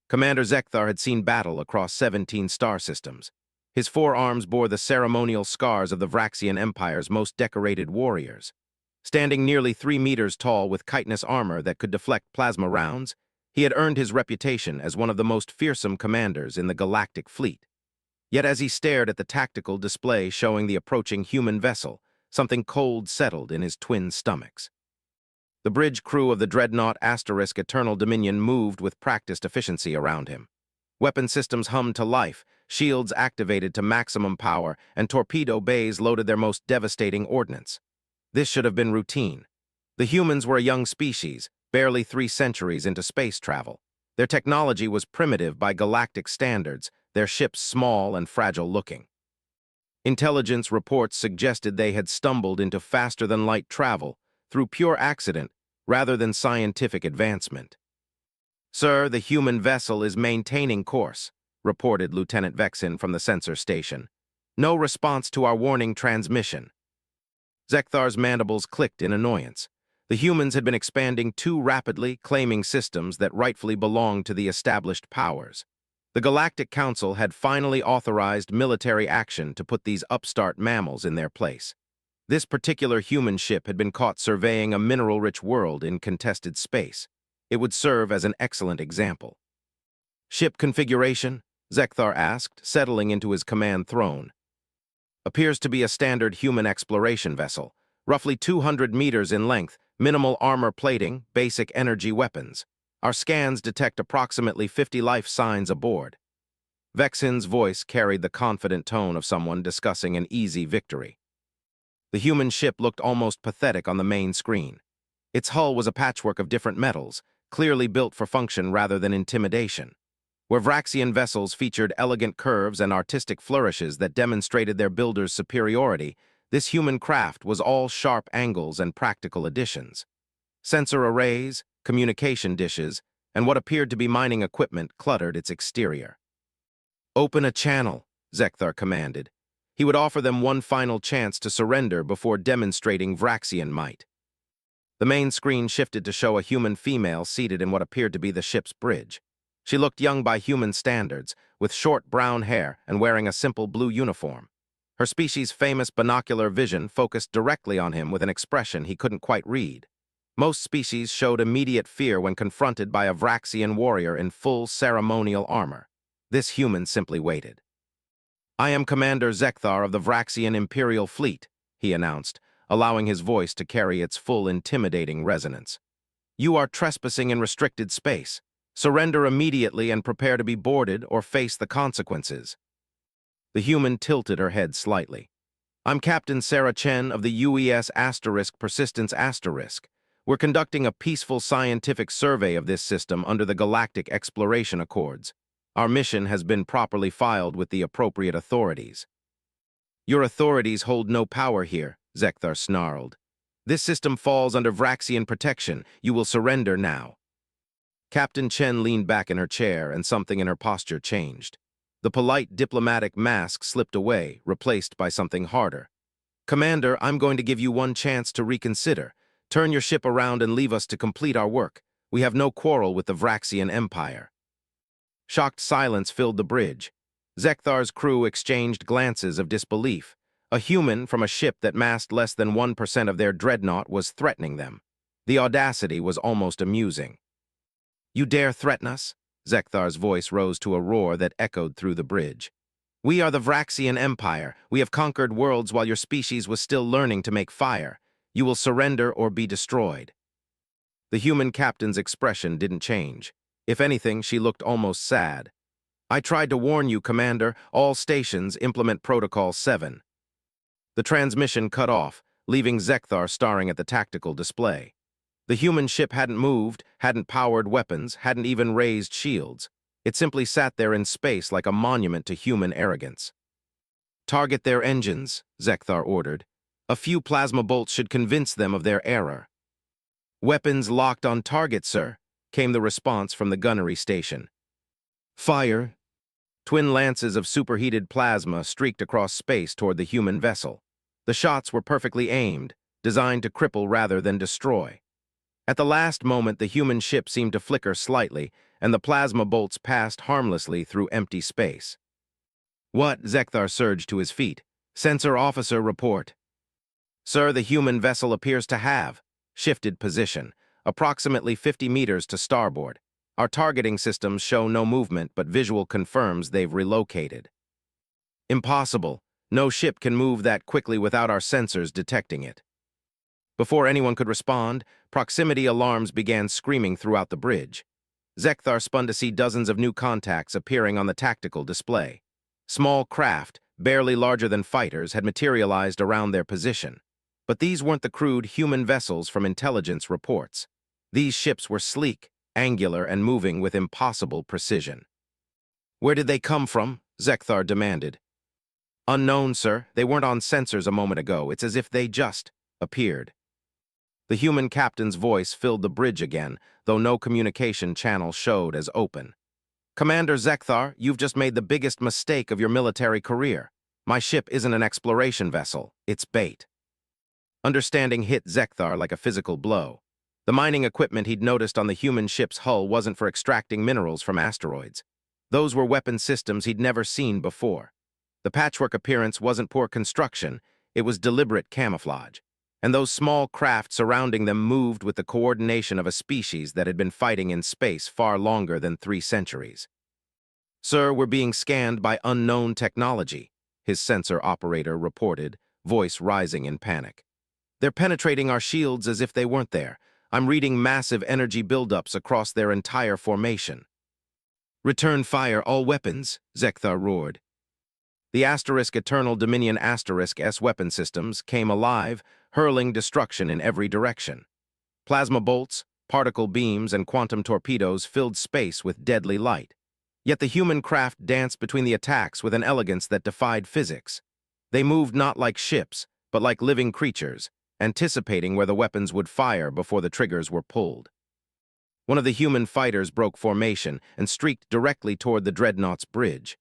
Commander Zekthar had seen battle across 17 star systems. His forearms bore the ceremonial scars of the Vraxian Empire's most decorated warriors. Standing nearly 3 meters tall with chitinous armor that could deflect plasma rounds, he had earned his reputation as one of the most fearsome commanders in the Galactic Fleet. Yet as he stared at the tactical display showing the approaching human vessel, something cold settled in his twin stomachs. The bridge crew of the dreadnought Asterisk Eternal Dominion moved with practiced efficiency around him. Weapon systems hummed to life, shields activated to maximum power, and torpedo bays loaded their most devastating ordnance. This should have been routine. The humans were a young species, barely 3 centuries into space travel. Their technology was primitive by galactic standards, their ships small and fragile-looking. Intelligence reports suggested they had stumbled into faster-than-light travel through pure accident rather than scientific advancement. "Sir, the human vessel is maintaining course," reported Lieutenant Vexin from the sensor station. "No response to our warning transmission." Zekthar's mandibles clicked in annoyance. The humans had been expanding too rapidly, claiming systems that rightfully belonged to the established powers. The Galactic Council had finally authorized military action to put these upstart mammals in their place. This particular human ship had been caught surveying a mineral-rich world in contested space. It would serve as an excellent example. "Ship configuration?" Zekthar asked, settling into his command throne. "Appears to be a standard human exploration vessel, roughly 200 meters in length, minimal armor plating, basic energy weapons. Our scans detect approximately 50 life signs aboard." Vexin's voice carried the confident tone of someone discussing an easy victory. The human ship looked almost pathetic on the main screen. Its hull was a patchwork of different metals, clearly built for function rather than intimidation. Where Vraxian vessels featured elegant curves and artistic flourishes that demonstrated their builders' superiority, this human craft was all sharp angles and practical additions. Sensor arrays, communication dishes, and what appeared to be mining equipment cluttered its exterior. "Open a channel," Zekthar commanded. He would offer them one final chance to surrender before demonstrating Vraxian might. The main screen shifted to show a human female seated in what appeared to be the ship's bridge. She looked young by human standards, with short brown hair and wearing a simple blue uniform. Her species' famous binocular vision focused directly on him with an expression he couldn't quite read. Most species showed immediate fear when confronted by a Vraxian warrior in full ceremonial armor. This human simply waited. "I am Commander Zekthar of the Vraxian Imperial Fleet," he announced, allowing his voice to carry its full intimidating resonance. "You are trespassing in restricted space. Surrender immediately and prepare to be boarded or face the consequences." The human tilted her head slightly. "I'm Captain Sarah Chen of the UES Persistence Asterisk. We're conducting a peaceful scientific survey of this system under the Galactic Exploration Accords. Our mission has been properly filed with the appropriate authorities." "Your authorities hold no power here," Zekthar snarled. "This system falls under Vraxian protection. You will surrender now." Captain Chen leaned back in her chair, and something in her posture changed. The polite diplomatic mask slipped away, replaced by something harder. "Commander, I'm going to give you one chance to reconsider. Turn your ship around and leave us to complete our work. We have no quarrel with the Vraxian Empire." Shocked silence filled the bridge. Zekthar's crew exchanged glances of disbelief. A human from a ship that massed less than 1% of their dreadnought was threatening them. The audacity was almost amusing. "You dare threaten us?" Zekthar's voice rose to a roar that echoed through the bridge. "We are the Vraxian Empire. We have conquered worlds while your species was still learning to make fire. You will surrender or be destroyed." The human captain's expression didn't change. If anything, she looked almost sad. "I tried to warn you, Commander. All stations implement Protocol 7. The transmission cut off, leaving Zekthar staring at the tactical display. The human ship hadn't moved, hadn't powered weapons, hadn't even raised shields. It simply sat there in space like a monument to human arrogance. "Target their engines," Zekthar ordered. "A few plasma bolts should convince them of their error." "Weapons locked on target, sir," came the response from the gunnery station. "Fire!" Twin lances of superheated plasma streaked across space toward the human vessel. The shots were perfectly aimed, designed to cripple rather than destroy. At the last moment, the human ship seemed to flicker slightly, and the plasma bolts passed harmlessly through empty space. "What?" Zekthar surged to his feet. "Sensor officer, report." "Sir, the human vessel appears to have shifted position, approximately 50 meters to starboard. Our targeting systems show no movement, but visual confirms they've relocated." "Impossible. No ship can move that quickly without our sensors detecting it." Before anyone could respond, proximity alarms began screaming throughout the bridge. Zekthar spun to see dozens of new contacts appearing on the tactical display. Small craft, barely larger than fighters, had materialized around their position. But these weren't the crude human vessels from intelligence reports. These ships were sleek, angular, and moving with impossible precision. "Where did they come from?" Zekthar demanded. "Unknown, sir. They weren't on sensors a moment ago. It's as if they just appeared." The human captain's voice filled the bridge again, though no communication channel showed as open. "Commander Zekthar, you've just made the biggest mistake of your military career. My ship isn't an exploration vessel. It's bait." Understanding hit Zekthar like a physical blow. The mining equipment he'd noticed on the human ship's hull wasn't for extracting minerals from asteroids. Those were weapon systems he'd never seen before. The patchwork appearance wasn't poor construction, it was deliberate camouflage. And those small craft surrounding them moved with the coordination of a species that had been fighting in space far longer than 3 centuries. "Sir, we're being scanned by unknown technology," his sensor operator reported, voice rising in panic. "They're penetrating our shields as if they weren't there. I'm reading massive energy buildups across their entire formation." "Return fire, all weapons," Zekthar roared. The Eternal Dominion S weapon systems came alive, hurling destruction in every direction. Plasma bolts, particle beams, and quantum torpedoes filled space with deadly light. Yet the human craft danced between the attacks with an elegance that defied physics. They moved not like ships, but like living creatures, anticipating where the weapons would fire before the triggers were pulled. One of the human fighters broke formation and streaked directly toward the Dreadnought's bridge.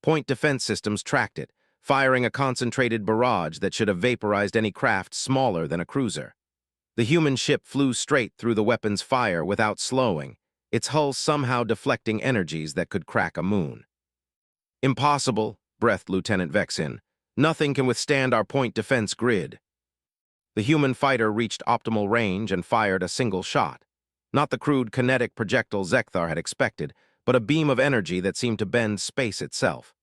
Point defense systems tracked it, firing a concentrated barrage that should have vaporized any craft smaller than a cruiser. The human ship flew straight through the weapon's fire without slowing, its hull somehow deflecting energies that could crack a moon. "Impossible," breathed Lieutenant Vexin. "Nothing can withstand our point defense grid." The human fighter reached optimal range and fired a single shot. Not the crude kinetic projectile Zekthar had expected, but a beam of energy that seemed to bend space itself.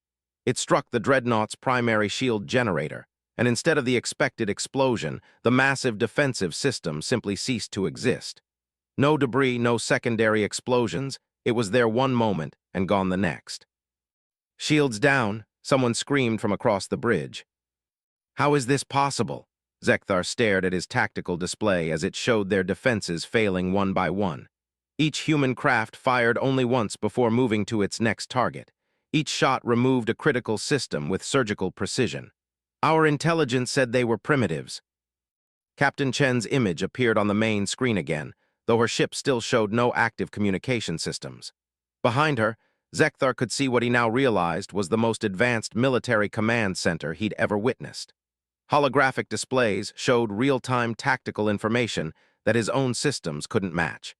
It struck the Dreadnought's primary shield generator, and instead of the expected explosion, the massive defensive system simply ceased to exist. No debris, no secondary explosions, it was there one moment and gone the next. "Shields down," someone screamed from across the bridge. "How is this possible?" Zekthar stared at his tactical display as it showed their defenses failing one by one. Each human craft fired only once before moving to its next target. Each shot removed a critical system with surgical precision. "Our intelligence said they were primitives." Captain Chen's image appeared on the main screen again, though her ship still showed no active communication systems. Behind her, Zekthar could see what he now realized was the most advanced military command center he'd ever witnessed. Holographic displays showed real-time tactical information that his own systems couldn't match.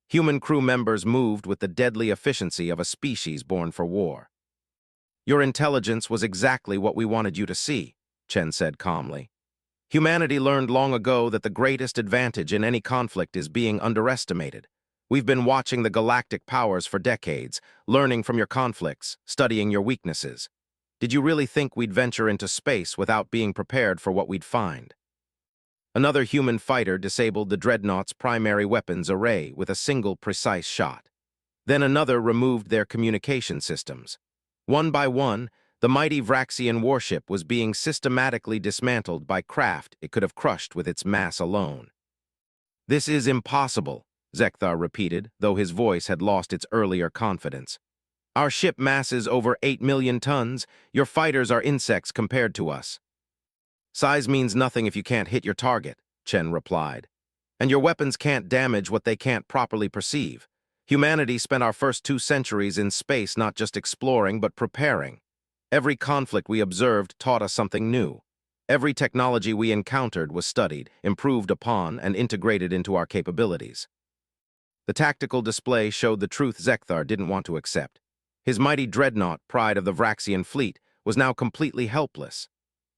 Human crew members moved with the deadly efficiency of a species born for war. "Your intelligence was exactly what we wanted you to see," Chen said calmly. "Humanity learned long ago that the greatest advantage in any conflict is being underestimated. We've been watching the galactic powers for decades, learning from your conflicts, studying your weaknesses. Did you really think we'd venture into space without being prepared for what we'd find?" Another human fighter disabled the Dreadnought's primary weapons array with a single precise shot. Then another removed their communication systems. One by one, the mighty Vraxian warship was being systematically dismantled by craft it could have crushed with its mass alone. "This is impossible," Zekthar repeated, though his voice had lost its earlier confidence. "Our ship masses over 8 million tons. Your fighters are insects compared to us." "Size means nothing if you can't hit your target," Chen replied. "And your weapons can't damage what they can't properly perceive. Humanity spent our first 2 centuries in space not just exploring but preparing. Every conflict we observed taught us something new. Every technology we encountered was studied, improved upon, and integrated into our capabilities." The tactical display showed the truth Zekthar didn't want to accept. His mighty dreadnought, pride of the Vraxian fleet, was now completely helpless.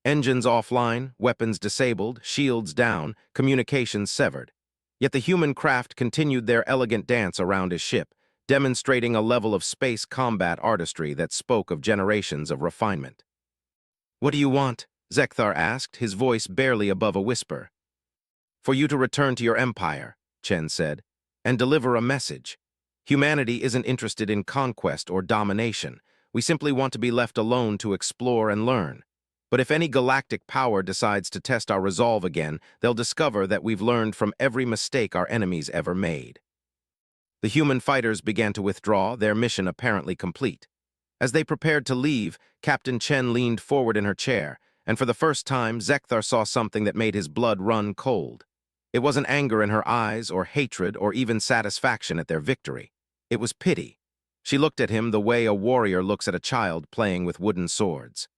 Engines offline, weapons disabled, shields down, communications severed. Yet the human craft continued their elegant dance around his ship, demonstrating a level of space combat artistry that spoke of generations of refinement. "What do you want?" Zekthar asked, his voice barely above a whisper. "For you to return to your empire," Chen said, "and deliver a message. Humanity isn't interested in conquest or domination. We simply want to be left alone to explore and learn. But if any galactic power decides to test our resolve again, they'll discover that we've learned from every mistake our enemies ever made." The human fighters began to withdraw, their mission apparently complete. As they prepared to leave, Captain Chen leaned forward in her chair, and for the first time, Zekthar saw something that made his blood run cold. It wasn't anger in her eyes, or hatred, or even satisfaction at their victory. It was pity. She looked at him the way a warrior looks at a child playing with wooden swords.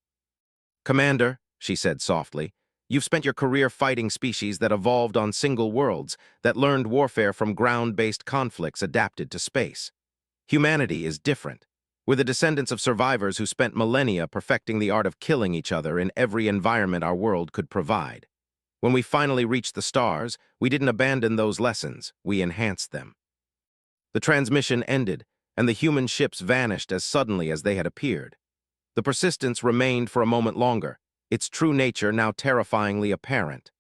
"Commander," she said softly, "you've spent your career fighting species that evolved on single worlds, that learned warfare from ground-based conflicts adapted to space. Humanity is different. We're the descendants of survivors who spent millennia perfecting the art of killing each other in every environment our world could provide. When we finally reached the stars, we didn't abandon those lessons, we enhanced them." The transmission ended, and the human ships vanished as suddenly as they had appeared. The persistence remained for a moment longer, its true nature now terrifyingly apparent.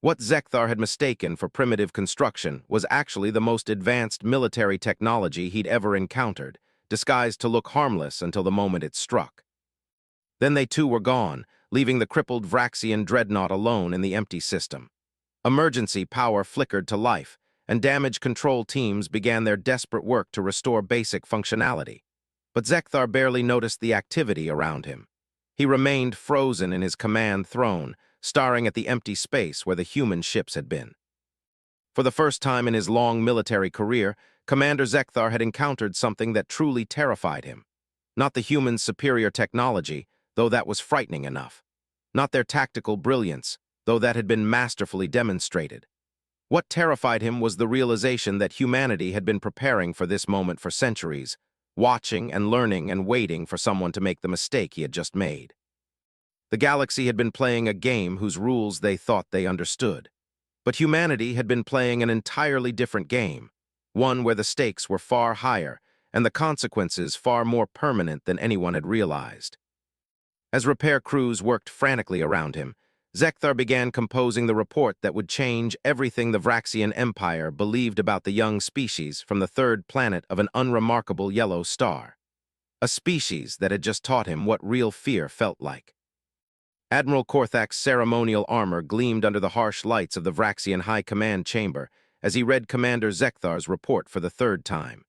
What Zekthar had mistaken for primitive construction was actually the most advanced military technology he'd ever encountered, disguised to look harmless until the moment it struck. Then they too were gone, leaving the crippled Vraxian dreadnought alone in the empty system. Emergency power flickered to life, and damage control teams began their desperate work to restore basic functionality. But Zekthar barely noticed the activity around him. He remained frozen in his command throne, staring at the empty space where the human ships had been. For the first time in his long military career, Commander Zekthar had encountered something that truly terrified him. Not the humans' superior technology, though that was frightening enough. Not their tactical brilliance, though that had been masterfully demonstrated. What terrified him was the realization that humanity had been preparing for this moment for centuries, watching and learning and waiting for someone to make the mistake he had just made. The galaxy had been playing a game whose rules they thought they understood. But humanity had been playing an entirely different game, one where the stakes were far higher and the consequences far more permanent than anyone had realized. As repair crews worked frantically around him, Zekthar began composing the report that would change everything the Vraxian Empire believed about the young species from the third planet of an unremarkable yellow star. A species that had just taught him what real fear felt like. Admiral Korthak's ceremonial armor gleamed under the harsh lights of the Vraxian High Command chamber as he read Commander Zekthar's report for the third time.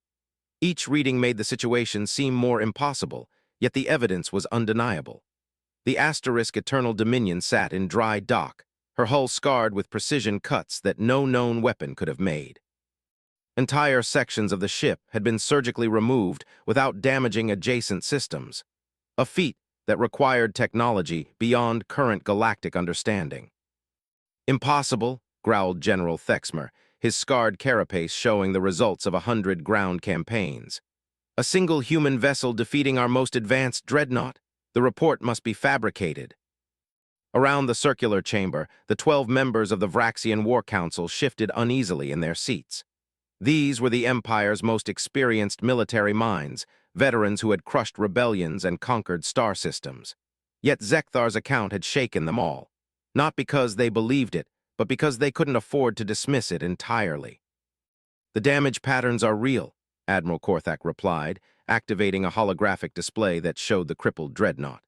Each reading made the situation seem more impossible, yet the evidence was undeniable. The asterisk Eternal Dominion sat in dry dock, her hull scarred with precision cuts that no known weapon could have made. Entire sections of the ship had been surgically removed without damaging adjacent systems, a feat that required technology beyond current galactic understanding. "Impossible," growled General Thexmer, his scarred carapace showing the results of 100 ground campaigns. "A single human vessel defeating our most advanced dreadnought? The report must be fabricated." Around the circular chamber, the 12 members of the Vraxian War Council shifted uneasily in their seats. These were the Empire's most experienced military minds, veterans who had crushed rebellions and conquered star systems. Yet Zekthar's account had shaken them all, not because they believed it, but because they couldn't afford to dismiss it entirely. "The damage patterns are real," Admiral Korthak replied, activating a holographic display that showed the crippled dreadnought.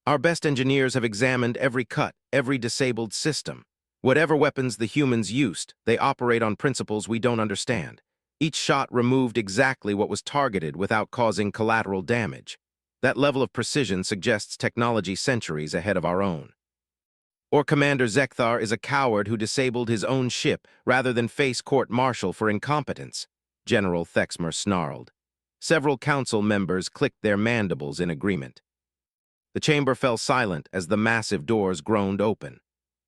"Our best engineers have examined every cut, every disabled system. Whatever weapons the humans used, they operate on principles we don't understand. Each shot removed exactly what was targeted without causing collateral damage. That level of precision suggests technology centuries ahead of our own. Or Commander Zekthar is a coward who disabled his own ship rather than face court-martial for incompetence," General Thexmer snarled. Several council members clicked their mandibles in agreement. The chamber fell silent as the massive doors groaned open.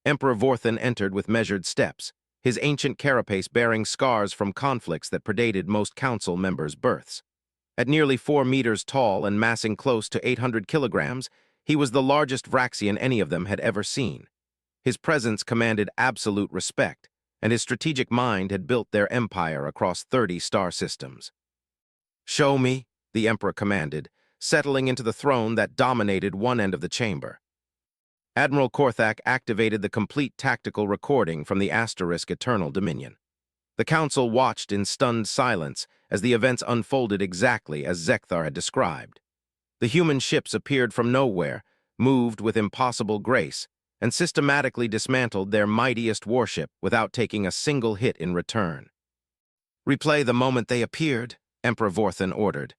Emperor Vorthan entered with measured steps, his ancient carapace bearing scars from conflicts that predated most council members' births. At nearly 4 meters tall and massing close to 800 kilograms, he was the largest Vraxian any of them had ever seen. His presence commanded absolute respect, and his strategic mind had built their empire across 30 star systems. "Show me," the Emperor commanded, settling into the throne that dominated one end of the chamber. Admiral Korthak activated the complete tactical recording from the Asterisk Eternal Dominion. The Council watched in stunned silence as the events unfolded exactly as Zekthar had described. The human ships appeared from nowhere, moved with impossible grace, and systematically dismantled their mightiest warship without taking a single hit in return. "Replay the moment they appeared," Emperor Vorthan ordered.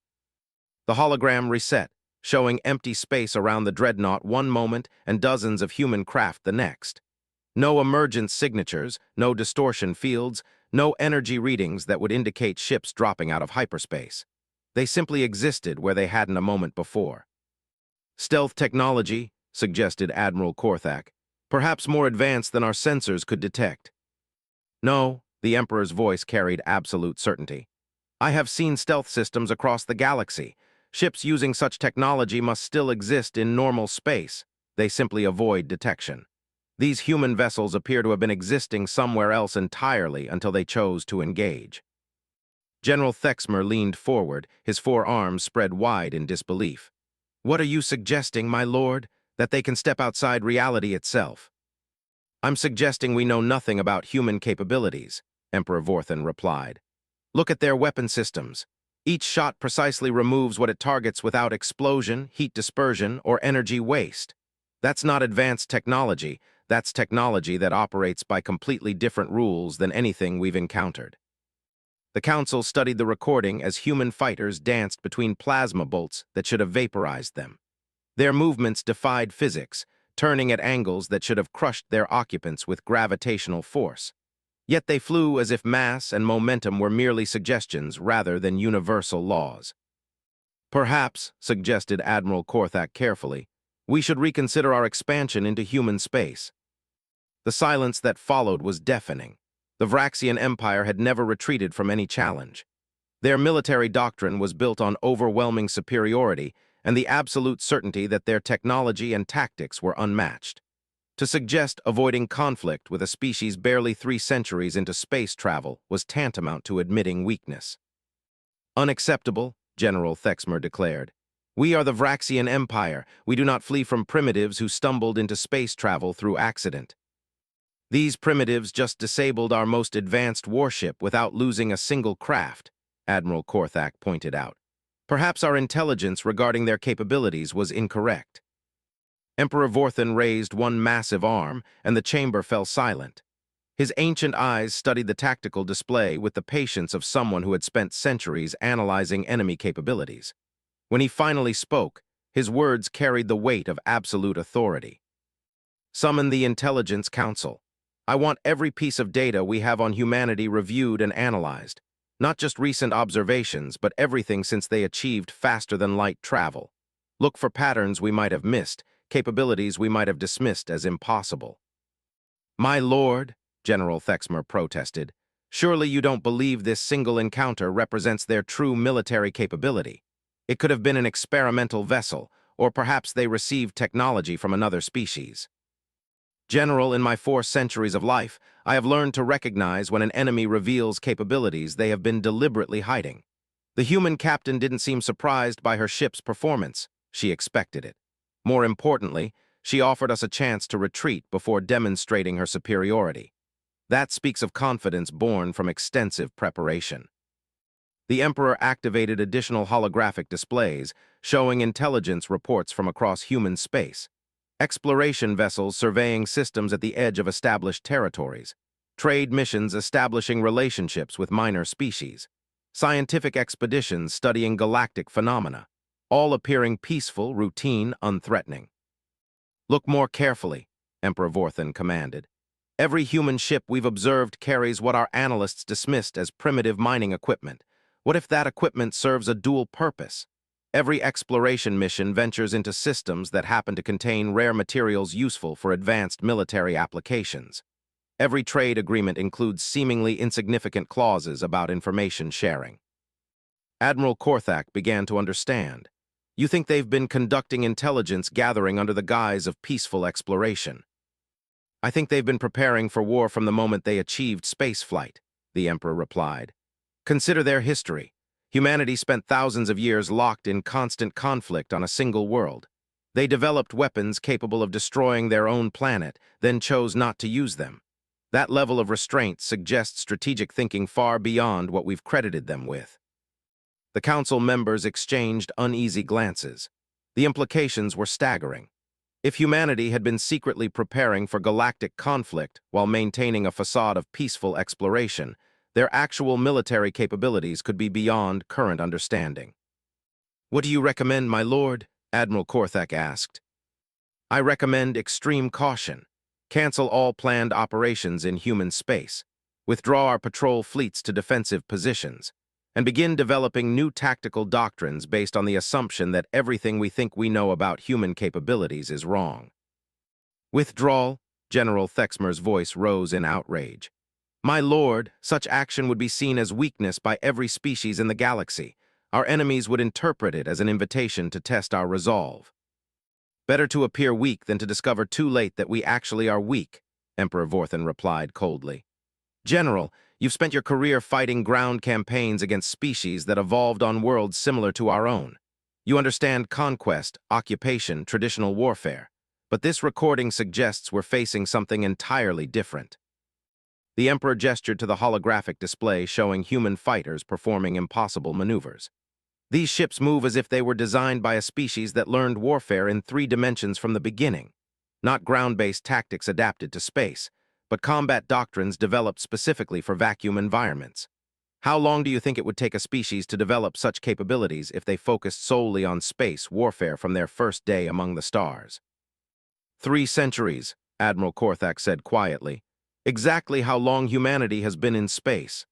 The hologram reset, showing empty space around the dreadnought one moment and dozens of human craft the next. No emergence signatures, no distortion fields, no energy readings that would indicate ships dropping out of hyperspace. They simply existed where they hadn't a moment before. "Stealth technology," suggested Admiral Korthak, "perhaps more advanced than our sensors could detect." "No," the Emperor's voice carried absolute certainty. "I have seen stealth systems across the galaxy. Ships using such technology must still exist in normal space. They simply avoid detection. These human vessels appear to have been existing somewhere else entirely until they chose to engage." General Thexmer leaned forward, his 4 arms spread wide in disbelief. "What are you suggesting, my lord? That they can step outside reality itself?" "I'm suggesting we know nothing about human capabilities," Emperor Vorthan replied. "Look at their weapon systems. Each shot precisely removes what it targets without explosion, heat dispersion, or energy waste. That's not advanced technology. That's technology that operates by completely different rules than anything we've encountered." The Council studied the recording as human fighters danced between plasma bolts that should have vaporized them. Their movements defied physics, turning at angles that should have crushed their occupants with gravitational force. Yet they flew as if mass and momentum were merely suggestions rather than universal laws. "Perhaps," suggested Admiral Korthak carefully, "we should reconsider our expansion into human space." The silence that followed was deafening. The Vraxian Empire had never retreated from any challenge. Their military doctrine was built on overwhelming superiority and the absolute certainty that their technology and tactics were unmatched. To suggest avoiding conflict with a species barely 3 centuries into space travel was tantamount to admitting weakness. "Unacceptable," General Thexmer declared. "We are the Vraxian Empire. We do not flee from primitives who stumbled into space travel through accident. These primitives just disabled our most advanced warship without losing a single craft," Admiral Korthak pointed out. "Perhaps our intelligence regarding their capabilities was incorrect." Emperor Vorthan raised one massive arm, and the chamber fell silent. His ancient eyes studied the tactical display with the patience of someone who had spent centuries analyzing enemy capabilities. When he finally spoke, his words carried the weight of absolute authority. "Summon the Intelligence Council. I want every piece of data we have on humanity reviewed and analyzed. Not just recent observations, but everything since they achieved faster-than-light travel. Look for patterns we might have missed, capabilities we might have dismissed as impossible." "My lord," General Thexmer protested, "surely you don't believe this single encounter represents their true military capability. It could have been an experimental vessel, or perhaps they received technology from another species." "General, in my 4 centuries of life, I have learned to recognize when an enemy reveals capabilities they have been deliberately hiding. The human captain didn't seem surprised by her ship's performance. She expected it. More importantly, she offered us a chance to retreat before demonstrating her superiority. That speaks of confidence born from extensive preparation." The Emperor activated additional holographic displays, showing intelligence reports from across human space. Exploration vessels surveying systems at the edge of established territories, trade missions establishing relationships with minor species, scientific expeditions studying galactic phenomena, all appearing peaceful, routine, unthreatening. "Look more carefully," Emperor Vorthan commanded. "Every human ship we've observed carries what our analysts dismissed as primitive mining equipment. What if that equipment serves a dual purpose? Every exploration mission ventures into systems that happen to contain rare materials useful for advanced military applications. Every trade agreement includes seemingly insignificant clauses about information sharing. Admiral Korthak began to understand. You think they've been conducting intelligence gathering under the guise of peaceful exploration. I think they've been preparing for war from the moment they achieved spaceflight, the Emperor replied. Consider their history. Humanity spent thousands of years locked in constant conflict on a single world. They developed weapons capable of destroying their own planet, then chose not to use them. That level of restraint suggests strategic thinking far beyond what we've credited them with. The council members exchanged uneasy glances. The implications were staggering. If humanity had been secretly preparing for galactic conflict while maintaining a facade of peaceful exploration, their actual military capabilities could be beyond current understanding. "What do you recommend, my lord?" Admiral Korthak asked. "I recommend extreme caution. Cancel all planned operations in human space. Withdraw our patrol fleets to defensive positions, and begin developing new tactical doctrines based on the assumption that everything we think we know about human capabilities is wrong." "Withdrawal?" General Thexmer's voice rose in outrage. "My lord, such action would be seen as weakness by every species in the galaxy. Our enemies would interpret it as an invitation to test our resolve." "Better to appear weak than to discover too late that we actually are weak," Emperor Vorthan replied coldly. "General, you've spent your career fighting ground campaigns against species that evolved on worlds similar to our own. You understand conquest, occupation, traditional warfare. But this recording suggests we're facing something entirely different." The Emperor gestured to the holographic display showing human fighters performing impossible maneuvers. "These ships move as if they were designed by a species that learned warfare in 3 dimensions from the beginning. Not ground-based tactics adapted to space, but combat doctrines developed specifically for vacuum environments. How long do you think it would take a species to develop such capabilities if they focused solely on space warfare from their first day among the stars?" 3 centuries, Admiral Korthak said quietly. "Exactly how long humanity has been in space.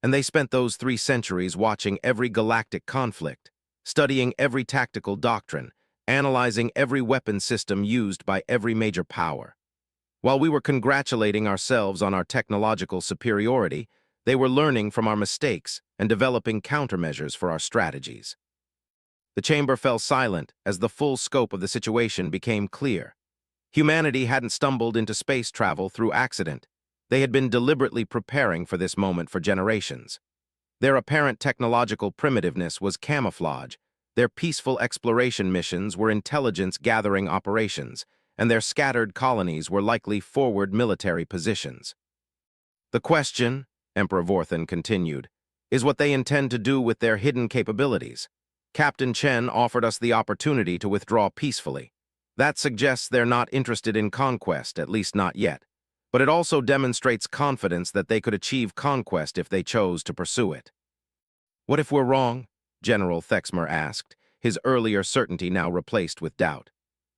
And they spent those 3 centuries watching every galactic conflict, studying every tactical doctrine, analyzing every weapon system used by every major power. While we were congratulating ourselves on our technological superiority, they were learning from our mistakes and developing countermeasures for our strategies." The chamber fell silent as the full scope of the situation became clear. Humanity hadn't stumbled into space travel through accident. They had been deliberately preparing for this moment for generations. Their apparent technological primitiveness was camouflage, their peaceful exploration missions were intelligence-gathering operations, and their scattered colonies were likely forward military positions. "The question," Emperor Vorthan continued, "is what they intend to do with their hidden capabilities. Captain Chen offered us the opportunity to withdraw peacefully. That suggests they're not interested in conquest, at least not yet. But it also demonstrates confidence that they could achieve conquest if they chose to pursue it." "What if we're wrong?" General Thexmer asked, his earlier certainty now replaced with doubt.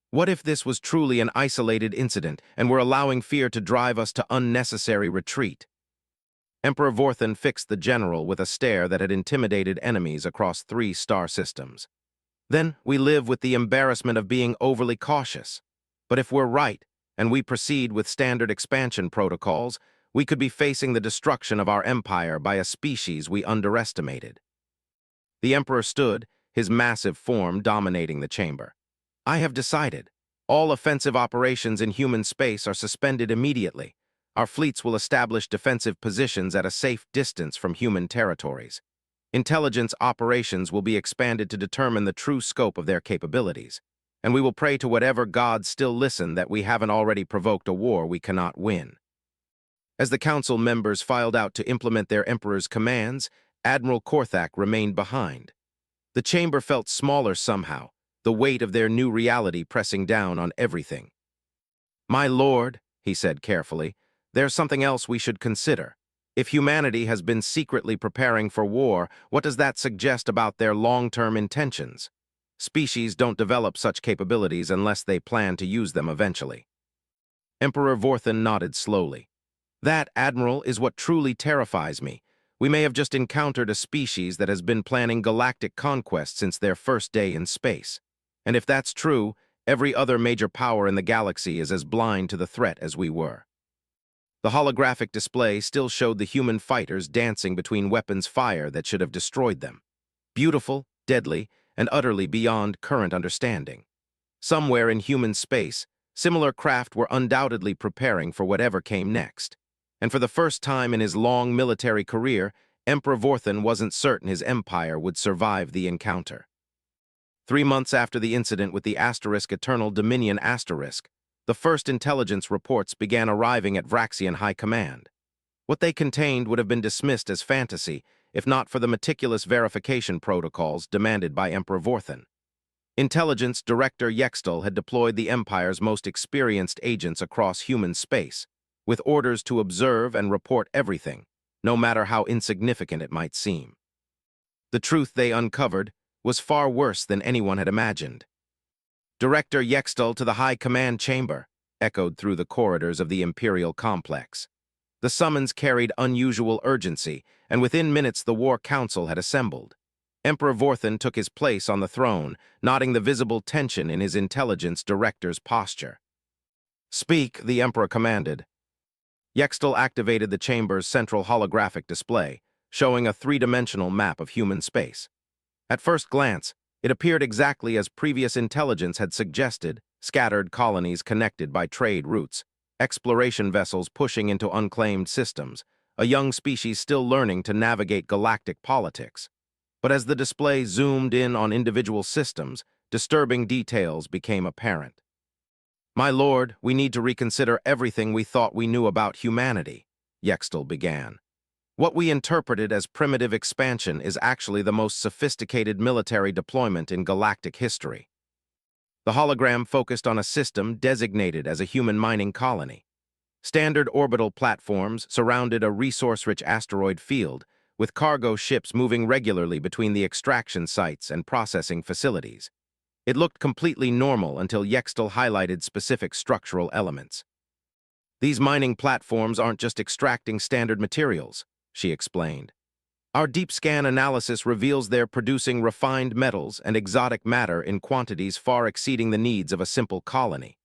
"What if this was truly an isolated incident, and we're allowing fear to drive us to unnecessary retreat?" Emperor Vorthan fixed the general with a stare that had intimidated enemies across 3 star systems. "Then we live with the embarrassment of being overly cautious. But if we're right, and we proceed with standard expansion protocols, we could be facing the destruction of our empire by a species we underestimated." The Emperor stood, his massive form dominating the chamber. "I have decided. All offensive operations in human space are suspended immediately. Our fleets will establish defensive positions at a safe distance from human territories. Intelligence operations will be expanded to determine the true scope of their capabilities. And we will pray to whatever gods still listen that we haven't already provoked a war we cannot win." As the council members filed out to implement their emperor's commands, Admiral Korthak remained behind. The chamber felt smaller somehow, the weight of their new reality pressing down on everything. "My lord," he said carefully, "there's something else we should consider. If humanity has been secretly preparing for war, what does that suggest about their long-term intentions? Species don't develop such capabilities unless they plan to use them eventually." Emperor Vorthan nodded slowly. "That, Admiral, is what truly terrifies me. We may have just encountered a species that has been planning galactic conquest since their first day in space. And if that's true, every other major power in the galaxy is as blind to the threat as we were." The holographic display still showed the human fighters dancing between weapons fire that should have destroyed them. Beautiful, deadly, and utterly beyond current understanding. Somewhere in human space, similar craft were undoubtedly preparing for whatever came next. And for the first time in his long military career, Emperor Vorthan wasn't certain his empire would survive the encounter. 3 months after the incident with the Eternal Dominion asterisk, the first intelligence reports began arriving at Vraxian High Command. What they contained would have been dismissed as fantasy if not for the meticulous verification protocols demanded by Emperor Vorthan. Intelligence Director Yextal had deployed the Empire's most experienced agents across human space, with orders to observe and report everything, no matter how insignificant it might seem. The truth they uncovered was far worse than anyone had imagined. Director Yextal to the High Command Chamber, echoed through the corridors of the Imperial complex. The summons carried unusual urgency, and within minutes the War Council had assembled. Emperor Vorthan took his place on the throne, nodding the visible tension in his intelligence director's posture. "Speak," the Emperor commanded. Yextal activated the chamber's central holographic display, showing a three-dimensional map of human space. At first glance, it appeared exactly as previous intelligence had suggested: scattered colonies connected by trade routes, exploration vessels pushing into unclaimed systems, a young species still learning to navigate galactic politics. But as the display zoomed in on individual systems, disturbing details became apparent. "My lord, we need to reconsider everything we thought we knew about humanity," Yextal began. "What we interpreted as primitive expansion is actually the most sophisticated military deployment in galactic history." The hologram focused on a system designated as a human mining colony. Standard orbital platforms surrounded a resource-rich asteroid field, with cargo ships moving regularly between the extraction sites and processing facilities. It looked completely normal until Yextal highlighted specific structural elements. "These mining platforms aren't just extracting standard materials," she explained. "Our deep scan analysis reveals they're producing refined metals and exotic matter in quantities far exceeding the needs of a simple colony.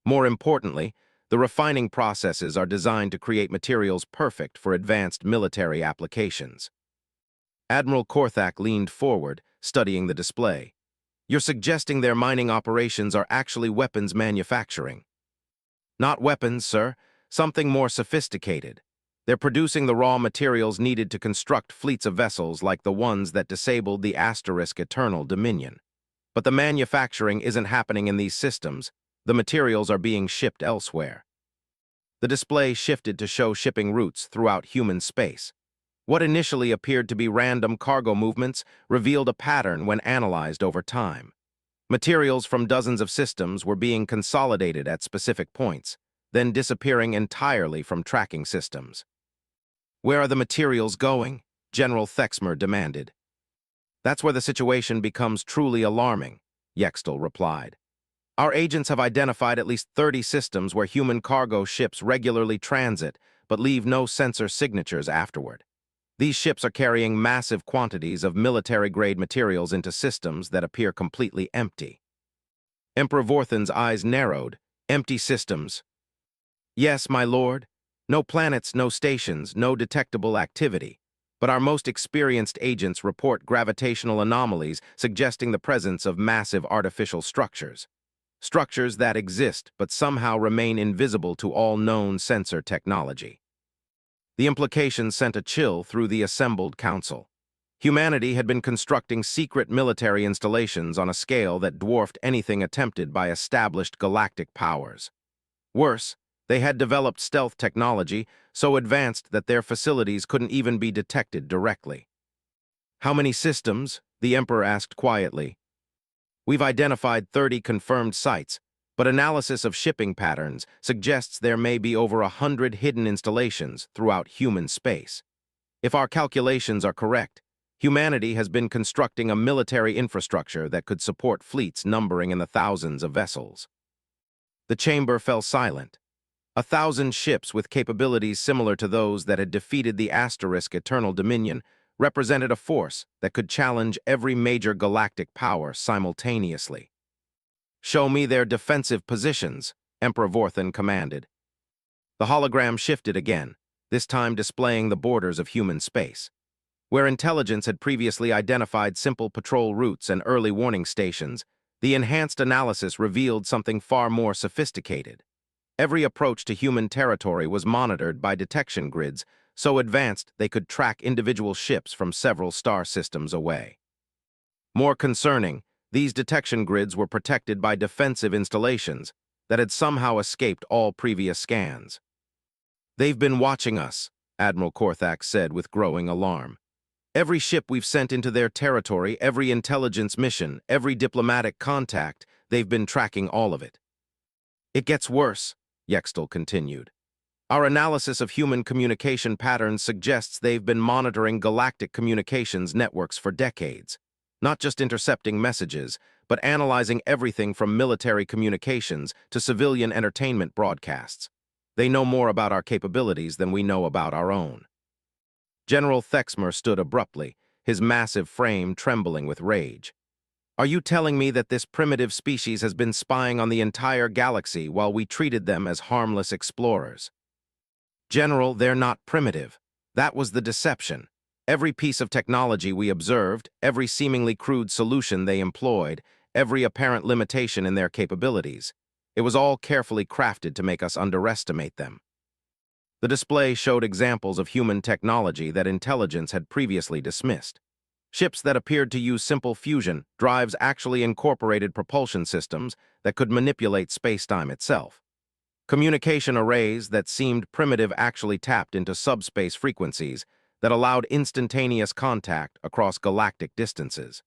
More importantly, the refining processes are designed to create materials perfect for advanced military applications." Admiral Korthak leaned forward, studying the display. "You're suggesting their mining operations are actually weapons manufacturing?" "Not weapons, sir. Something more sophisticated. They're producing the raw materials needed to construct fleets of vessels like the ones that disabled the Eternal Dominion. But the manufacturing isn't happening in these systems. The materials are being shipped elsewhere." The display shifted to show shipping routes throughout human space. What initially appeared to be random cargo movements revealed a pattern when analyzed over time. Materials from dozens of systems were being consolidated at specific points, then disappearing entirely from tracking systems. "Where are the materials going?" General Thexmer demanded. "That's where the situation becomes truly alarming," Yextal replied. "Our agents have identified at least 30 systems where human cargo ships regularly transit but leave no sensor signatures afterward. These ships are carrying massive quantities of military-grade materials into systems that appear completely empty." Emperor Vorthan's eyes narrowed. "Empty systems?" "Yes, my lord. No planets, no stations, no detectable activity. But our most experienced agents report gravitational anomalies suggesting the presence of massive artificial structures. Structures that exist but somehow remain invisible to all known sensor technology." The implication sent a chill through the assembled council. Humanity had been constructing secret military installations on a scale that dwarfed anything attempted by established galactic powers. Worse, they had developed stealth technology so advanced that their facilities couldn't even be detected directly. "How many systems?" the Emperor asked quietly. "We've identified 30 confirmed sites, but analysis of shipping patterns suggests there may be over 100 hidden installations throughout human space. If our calculations are correct, humanity has been constructing a military infrastructure that could support fleets numbering in the thousands of vessels." The chamber fell silent. 1,000 ships with capabilities similar to those that had defeated the Eternal Dominion represented a force that could challenge every major galactic power simultaneously. "Show me their defensive positions," Emperor Vorthan commanded. The hologram shifted again, this time displaying the borders of human space. Where intelligence had previously identified simple patrol routes and early warning stations, the enhanced analysis revealed something far more sophisticated. Every approach to human territory was monitored by detection grids so advanced they could track individual ships from several star systems away. More concerning, these detection grids were protected by defensive installations that had somehow escaped all previous scans. "They've been watching us," Admiral Korthak said with growing alarm. "Every ship we've sent into their territory, every intelligence mission, every diplomatic contact, they've been tracking all of it." "It gets worse," Yextel continued. "Our analysis of human communication patterns suggests they've been monitoring galactic communications networks for decades, not just intercepting messages, but analyzing everything from military communications to civilian entertainment broadcasts. They know more about our capabilities than we know about our own." General Thexmer stood abruptly, his massive frame trembling with rage. "Are you telling me that this primitive species has been spying on the entire galaxy while we treated them as harmless explorers?" "General, they're not primitive. That was the deception. Every piece of technology we observed, every seemingly crude solution they employed, every apparent limitation in their capabilities, it was all carefully crafted to make us underestimate them." The display showed examples of human technology that intelligence had previously dismissed. Ships that appeared to use simple fusion drives actually incorporated propulsion systems that could manipulate space-time itself. Communication arrays that seemed primitive actually tapped into subspace frequencies that allowed instantaneous contact across galactic distances.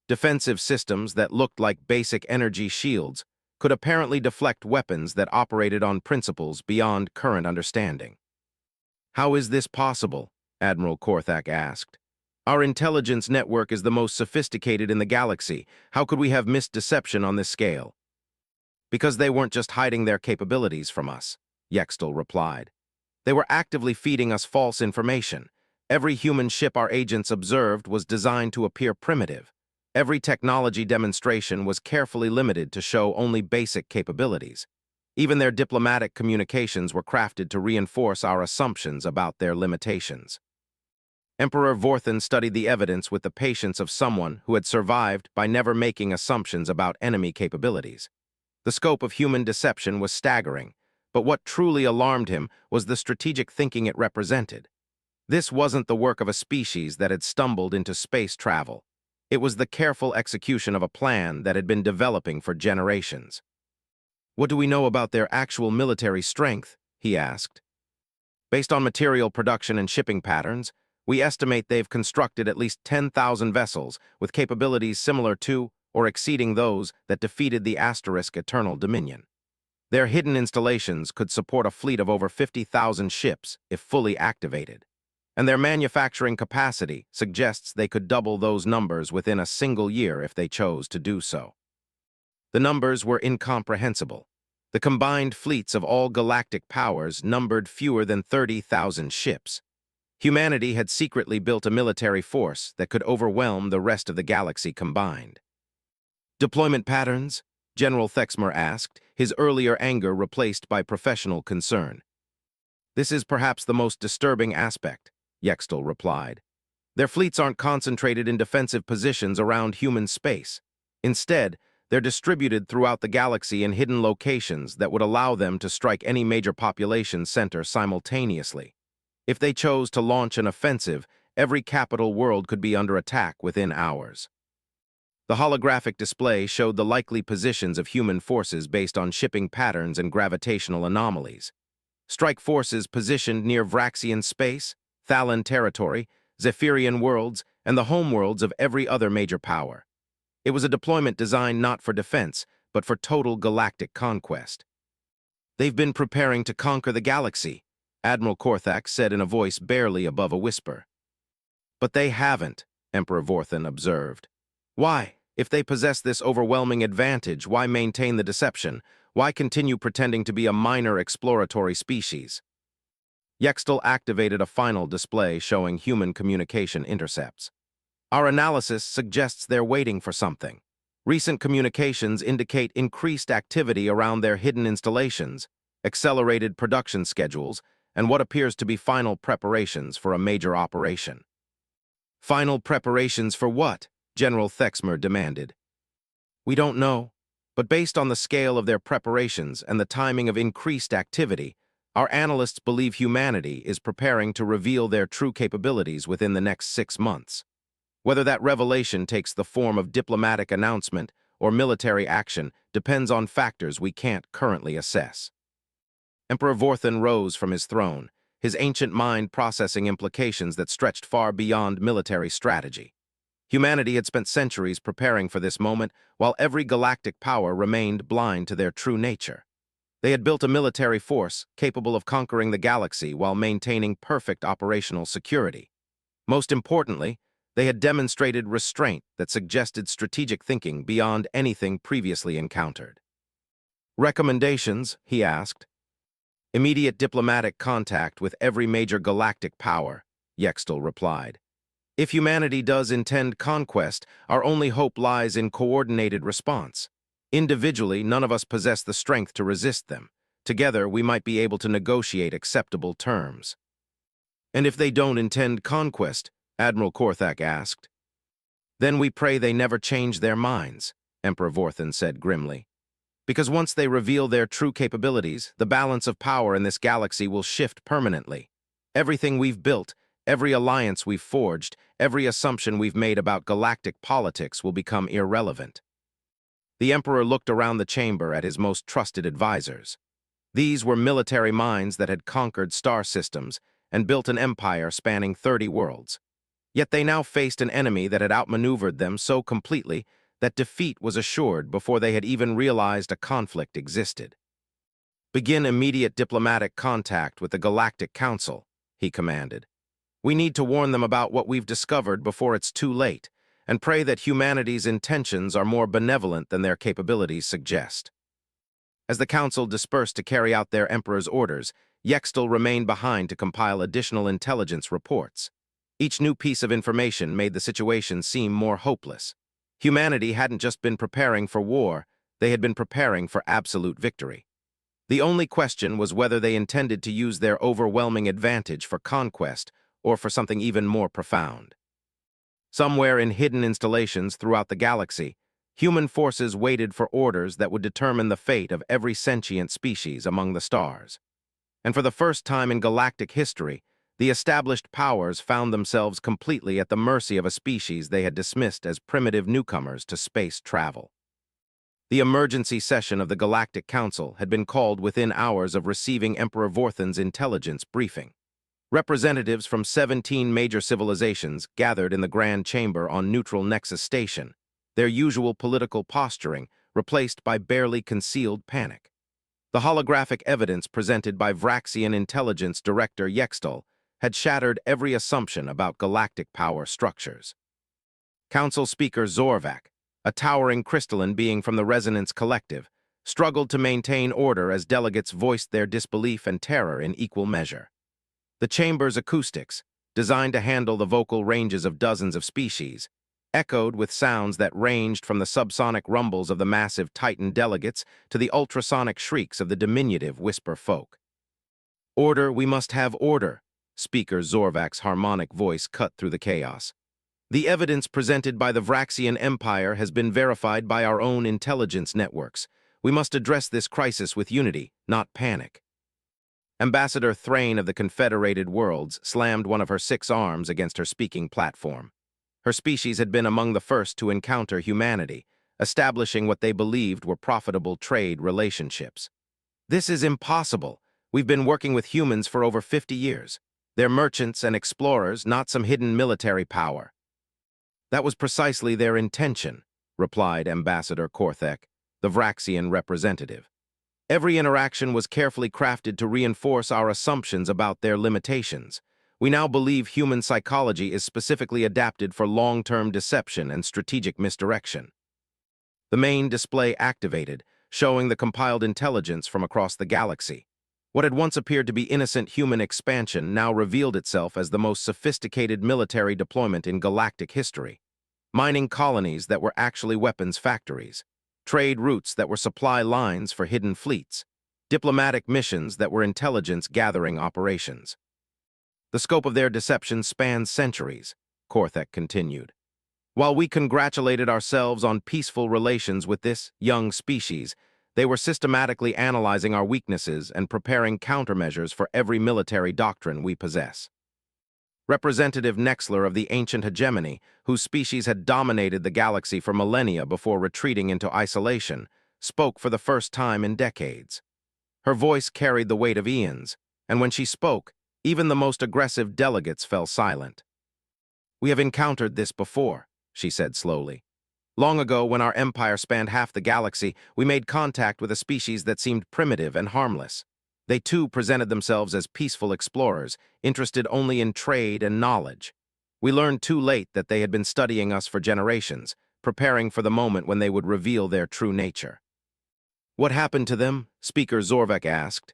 Defensive systems that looked like basic energy shields could apparently deflect weapons that operated on principles beyond current understanding. "How is this possible?" Admiral Korthak asked. "Our intelligence network is the most sophisticated in the galaxy. How could we have missed deception on this scale?" "Because they weren't just hiding their capabilities from us," Yextel replied. "They were actively feeding us false information. Every human ship our agents observed was designed to appear primitive. Every technology demonstration was carefully limited to show only basic capabilities. Even their diplomatic communications were crafted to reinforce our assumptions about their limitations." Emperor Vorthan studied the evidence with the patience of someone who had survived by never making assumptions about enemy capabilities. The scope of human deception was staggering, but what truly alarmed him was the strategic thinking it represented. This wasn't the work of a species that had stumbled into space travel. It was the careful execution of a plan that had been developing for generations. "What do we know about their actual military strength?" he asked. "Based on material production and shipping patterns, we estimate they've constructed at least 10,000 vessels with capabilities similar to or exceeding those that defeated the Asterisk Eternal Dominion. Their hidden installations could support a fleet of over 50,000 ships if fully activated, and their manufacturing capacity suggests they could double those numbers within a single year if they chose to do so." The numbers were incomprehensible. The combined fleets of all galactic powers numbered fewer than 30,000 ships. Humanity had secretly built a military force that could overwhelm the rest of the galaxy combined. "Deployment patterns?" General Thexmer asked, his earlier anger replaced by professional concern. "This is perhaps the most disturbing aspect," Yextel replied. "Their fleets aren't concentrated in defensive positions around human space. Instead, they're distributed throughout the galaxy in hidden locations that would allow them to strike any major population center simultaneously. If they chose to launch an offensive, every capital world could be under attack within hours." The holographic display showed the likely positions of human forces based on shipping patterns and gravitational anomalies. Strike forces positioned near Vraxian space, Thalan territory, Zephyrian worlds, and the homeworlds of every other major power. It was a deployment designed not for defense, but for total galactic conquest. "They've been preparing to conquer the galaxy," Admiral Korthak said in a voice barely above a whisper. "But they haven't," Emperor Vorthan observed. "Why? If they possess this overwhelming advantage, why maintain the deception? Why continue pretending to be a minor exploratory species?" Yextel activated a final display showing human communication intercepts. "Our analysis suggests they're waiting for something. Recent communications indicate increased activity around their hidden installations, accelerated production schedules, and what appears to be final preparations for a major operation. Final preparations for what? General Thexmer demanded. We don't know, but based on the scale of their preparations and the timing of increased activity, our analysts believe humanity is preparing to reveal their true capabilities within the next 6 months. Whether that revelation takes the form of diplomatic announcement or military action depends on factors we can't currently assess. Emperor Vorthan rose from his throne, his ancient mind processing implications that stretched far beyond military strategy. Humanity had spent centuries preparing for this moment, while every galactic power remained blind to their true nature. They had built a military force capable of conquering the galaxy while maintaining perfect operational security. Most importantly, they had demonstrated restraint that suggested strategic thinking beyond anything previously encountered. Recommendations, he asked. Immediate diplomatic contact with every major galactic power, Yextel replied. If humanity does intend conquest, our only hope lies in coordinated response. Individually, none of us possess the strength to resist them. Together, we might be able to negotiate acceptable terms. And if they don't intend conquest, Admiral Korthak asked. Then we pray they never change their minds, Emperor Vorthan said grimly. Because once they reveal their true capabilities, the balance of power in this galaxy will shift permanently. Everything we've built, every alliance we've forged, every assumption we've made about galactic politics will become irrelevant. The Emperor looked around the chamber at his most trusted advisors. These were military minds that had conquered star systems and built an empire spanning 30 worlds. Yet they now faced an enemy that had outmaneuvered them so completely that defeat was assured before they had even realized a conflict existed. Begin immediate diplomatic contact with the Galactic Council, he commanded. We need to warn them about what we've discovered before it's too late, and pray that humanity's intentions are more benevolent than their capabilities suggest. As the Council dispersed to carry out their Emperor's orders, Yextel remained behind to compile additional intelligence reports. Each new piece of information made the situation seem more hopeless. Humanity hadn't just been preparing for war, they had been preparing for absolute victory. The only question was whether they intended to use their overwhelming advantage for conquest or for something even more profound. Somewhere in hidden installations throughout the galaxy, human forces waited for orders that would determine the fate of every sentient species among the stars. And for the first time in galactic history, the established powers found themselves completely at the mercy of a species they had dismissed as primitive newcomers to space travel. The emergency session of the Galactic Council had been called within hours of receiving Emperor Vorthan's intelligence briefing. Representatives from 17 major civilizations gathered in the Grand Chamber on Neutral Nexus Station, their usual political posturing replaced by barely concealed panic. The holographic evidence presented by Vraxian Intelligence Director Yextel had shattered every assumption about galactic power structures. Council Speaker Zorvak, a towering crystalline being from the Resonance Collective, struggled to maintain order as delegates voiced their disbelief and terror in equal measure. The chamber's acoustics, designed to handle the vocal ranges of dozens of species, echoed with sounds that ranged from the subsonic rumbles of the massive Titan delegates to the ultrasonic shrieks of the diminutive Whisper folk. Order, we must have order, Speaker Zorvak's harmonic voice cut through the chaos. The evidence presented by the Vraxian Empire has been verified by our own intelligence networks. We must address this crisis with unity, not panic. Ambassador Thrain of the Confederated Worlds slammed one of her 6 arms against her speaking platform. Her species had been among the first to encounter humanity, establishing what they believed were profitable trade relationships. This is impossible. We've been working with humans for over 50 years. They're merchants and explorers, not some hidden military power. That was precisely their intention, replied Ambassador Korthak, the Vraxian representative. Every interaction was carefully crafted to reinforce our assumptions about their limitations. We now believe human psychology is specifically adapted for long-term deception and strategic misdirection. The main display activated, showing the compiled intelligence from across the galaxy. What had once appeared to be innocent human expansion now revealed itself as the most sophisticated military deployment in galactic history. Mining colonies that were actually weapons factories. Trade routes that were supply lines for hidden fleets. diplomatic missions that were intelligence-gathering operations. The scope of their deception spans centuries, Korthek continued. While we congratulated ourselves on peaceful relations with this young species, they were systematically analyzing our weaknesses and preparing countermeasures for every military doctrine we possess. Representative Nexler of the ancient hegemony, whose species had dominated the galaxy for millennia before retreating into isolation, spoke for the first time in decades. Her voice carried the weight of eons, and when she spoke, even the most aggressive delegates fell silent. "We have encountered this before," she said slowly. "Long ago, when our empire spanned half the galaxy, we made contact with a species that seemed primitive and harmless. They too presented themselves as peaceful explorers, interested only in trade and knowledge. We learned too late that they had been studying us for generations, preparing for the moment when they would reveal their true nature." "What happened to them?" Speaker Zorvek asked.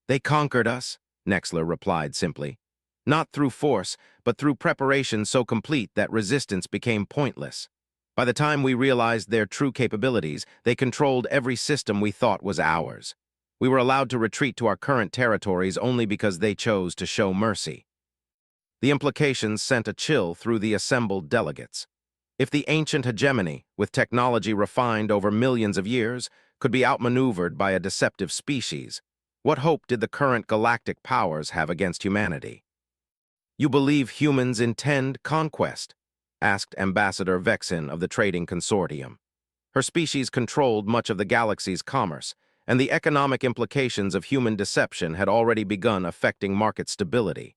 "They conquered us," Nexler replied simply. "Not through force, but through preparation so complete that resistance became pointless. By the time we realized their true capabilities, they controlled every system we thought was ours. We were allowed to retreat to our current territories only because they chose to show mercy." The implications sent a chill through the assembled delegates. If the ancient hegemony, with technology refined over millions of years, could be outmaneuvered by a deceptive species, what hope did the current galactic powers have against humanity? "You believe humans intend conquest?" asked Ambassador Vexen of the Trading Consortium. Her species controlled much of the galaxy's commerce, and the economic implications of human deception had already begun affecting market stability.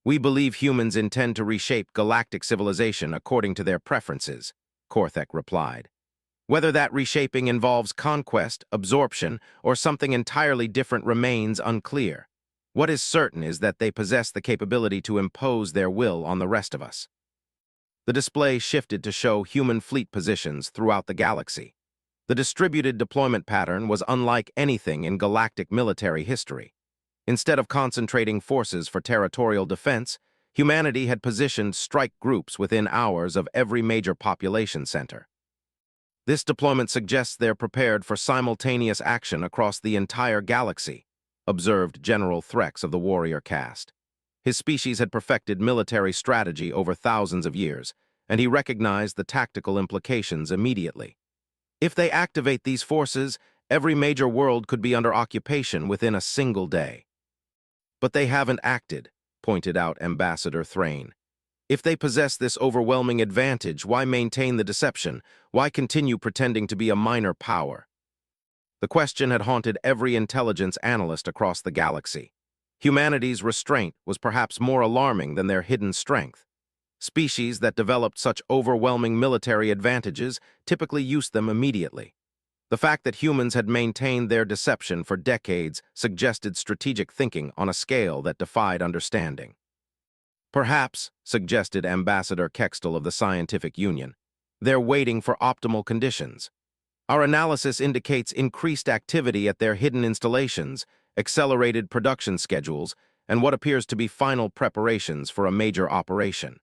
"We believe humans intend to reshape galactic civilization according to their preferences," Korthek replied. "Whether that reshaping involves conquest, absorption, or something entirely different remains unclear. What is certain is that they possess the capability to impose their will on the rest of us." The display shifted to show human fleet positions throughout the galaxy. The distributed deployment pattern was unlike anything in galactic military history. Instead of concentrating forces for territorial defense, humanity had positioned strike groups within hours of every major population center. "This deployment suggests they're prepared for simultaneous action across the entire galaxy," observed General Threx of the warrior caste. His species had perfected military strategy over thousands of years, and he recognized the tactical implications immediately. If they activate these forces, every major world could be under occupation within a single day. "But they haven't acted," pointed out Ambassador Thrain. "If they possess this overwhelming advantage, why maintain the deception? Why continue pretending to be a minor power?" The question had haunted every intelligence analyst across the galaxy. Humanity's restraint was perhaps more alarming than their hidden strength. Species that developed such overwhelming military advantages typically used them immediately. The fact that humans had maintained their deception for decades suggested strategic thinking on a scale that defied understanding. "Perhaps," suggested Ambassador Kextel of the Scientific Union, "they're waiting for optimal conditions. Our analysis indicates increased activity at their hidden installations, accelerated production schedules, and what appears to be final preparations for a major operation."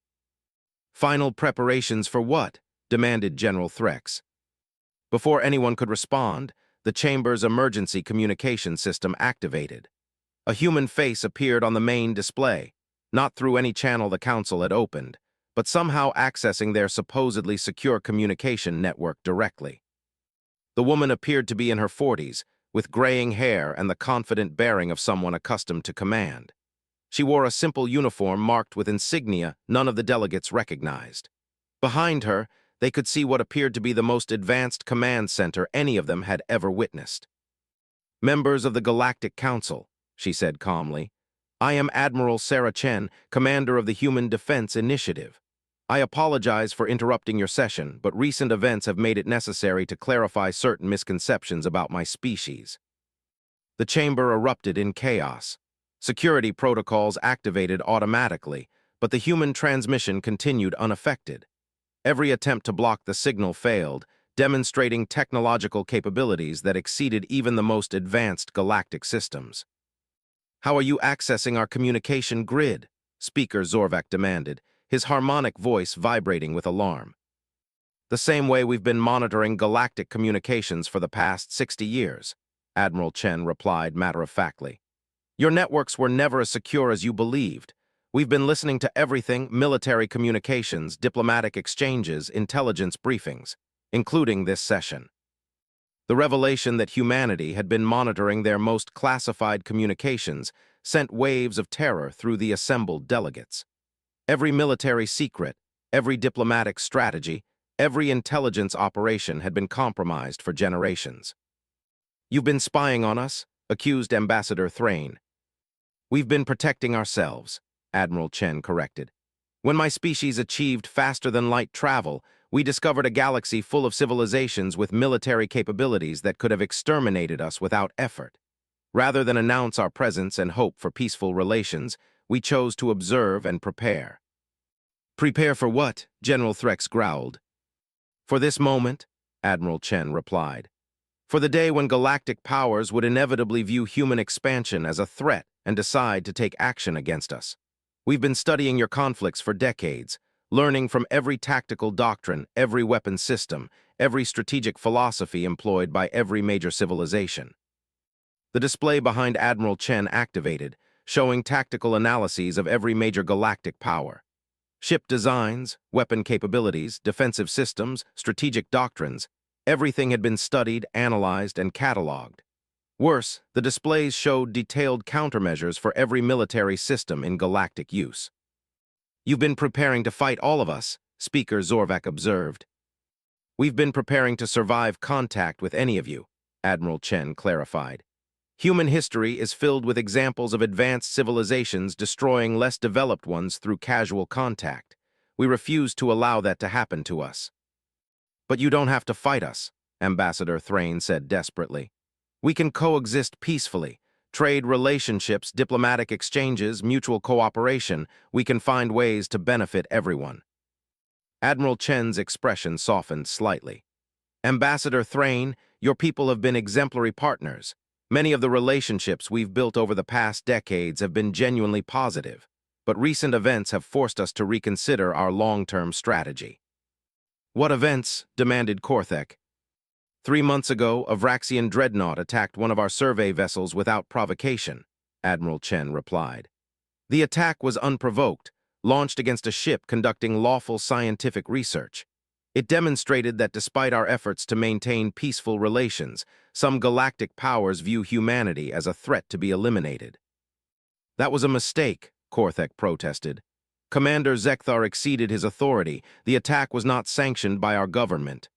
"Final preparations for what?" demanded General Threx. Before anyone could respond, the chamber's emergency communication system activated. A human face appeared on the main display, not through any channel the Council had opened, but somehow accessing their supposedly secure communication network directly. The woman appeared to be in her 40s, with graying hair and the confident bearing of someone accustomed to command. She wore a simple uniform marked with insignia none of the delegates recognized. Behind her, they could see what appeared to be the most advanced command center any of them had ever witnessed. "Members of the Galactic Council," she said calmly, "I am Admiral Sarah Chen, commander of the Human Defense Initiative. I apologize for interrupting your session, but recent events have made it necessary to clarify certain misconceptions about my species." The chamber erupted in chaos. Security protocols activated automatically, but the human transmission continued unaffected. Every attempt to block the signal failed, demonstrating technological capabilities that exceeded even the most advanced galactic systems. "How are you accessing our communication grid?" Speaker Zorvak demanded, his harmonic voice vibrating with alarm. "The same way we've been monitoring galactic communications for the past 60 years. Admiral Chen replied matter-of-factly. "Your networks were never as secure as you believed. We've been listening to everything: military communications, diplomatic exchanges, intelligence briefings, including this session." The revelation that humanity had been monitoring their most classified communications sent waves of terror through the assembled delegates. Every military secret, every diplomatic strategy, every intelligence operation had been compromised for generations. "You've been spying on us," accused Ambassador Thrain. "We've been protecting ourselves," Admiral Chen corrected. "When my species achieved faster-than-light travel, we discovered a galaxy full of civilizations with military capabilities that could have exterminated us without effort. Rather than announce our presence and hope for peaceful relations, we chose to observe and prepare." "Prepare for what?" General Threx growled. "For this moment," Admiral Chen replied. "For the day when galactic powers would inevitably view human expansion as a threat and decide to take action against us. We've been studying your conflicts for decades, learning from every tactical doctrine, every weapon system, every strategic philosophy employed by every major civilization." The display behind Admiral Chen activated, showing tactical analyses of every major galactic power. Ship designs, weapon capabilities, defensive systems, strategic doctrines, everything had been studied, analyzed, and cataloged. Worse, the displays showed detailed countermeasures for every military system in galactic use. "You've been preparing to fight all of us," Speaker Zorvak observed. "We've been preparing to survive contact with any of you," Admiral Chen clarified. "Human history is filled with examples of advanced civilizations destroying less developed ones through casual contact. We refuse to allow that to happen to us." "But you don't have to fight us," Ambassador Thrain said desperately. "We can coexist peacefully. Trade relationships, diplomatic exchanges, mutual cooperation, we can find ways to benefit everyone." Admiral Chen's expression softened slightly. "Ambassador Thrain, your people have been exemplary partners. Many of the relationships we've built over the past decades have been genuinely positive, but recent events have forced us to reconsider our long-term strategy." "What events?" demanded Korthek. 3 months ago, a Vraxian dreadnought attacked one of our survey vessels without provocation," Admiral Chen replied. "The attack was unprovoked, launched against a ship conducting lawful scientific research. It demonstrated that despite our efforts to maintain peaceful relations, some galactic powers view humanity as a threat to be eliminated." "That was a mistake," Korthek protested. "Commander Zekthar exceeded his authority. The attack was not sanctioned by our government."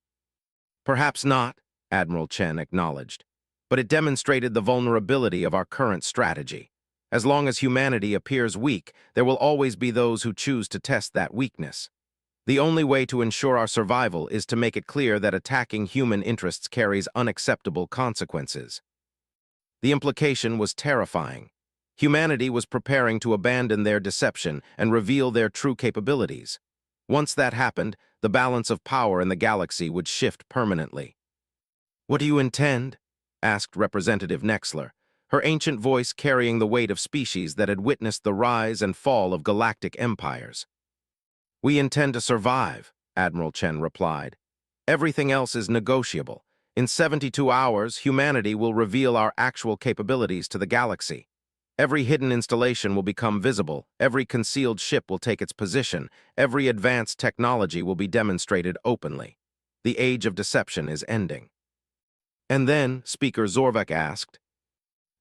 "Perhaps not," Admiral Chen acknowledged, "but it demonstrated the vulnerability of our current strategy. As long as humanity appears weak, there will always be those who choose to test that weakness. The only way to ensure our survival is to make it clear that attacking human interests carries unacceptable consequences." The implication was terrifying. Humanity was preparing to abandon their deception and reveal their true capabilities. Once that happened, the balance of power in the galaxy would shift permanently. "What do you intend?" asked Representative Nexler, her ancient voice carrying the weight of species that had witnessed the rise and fall of galactic empires. "We intend to survive," Admiral Chen replied. "Everything else is negotiable. In 72 hours, humanity will reveal our actual capabilities to the galaxy. Every hidden installation will become visible, every concealed ship will take its position, every advanced technology will be demonstrated openly. The age of deception is ending." "And then," Speaker Zorvak asked,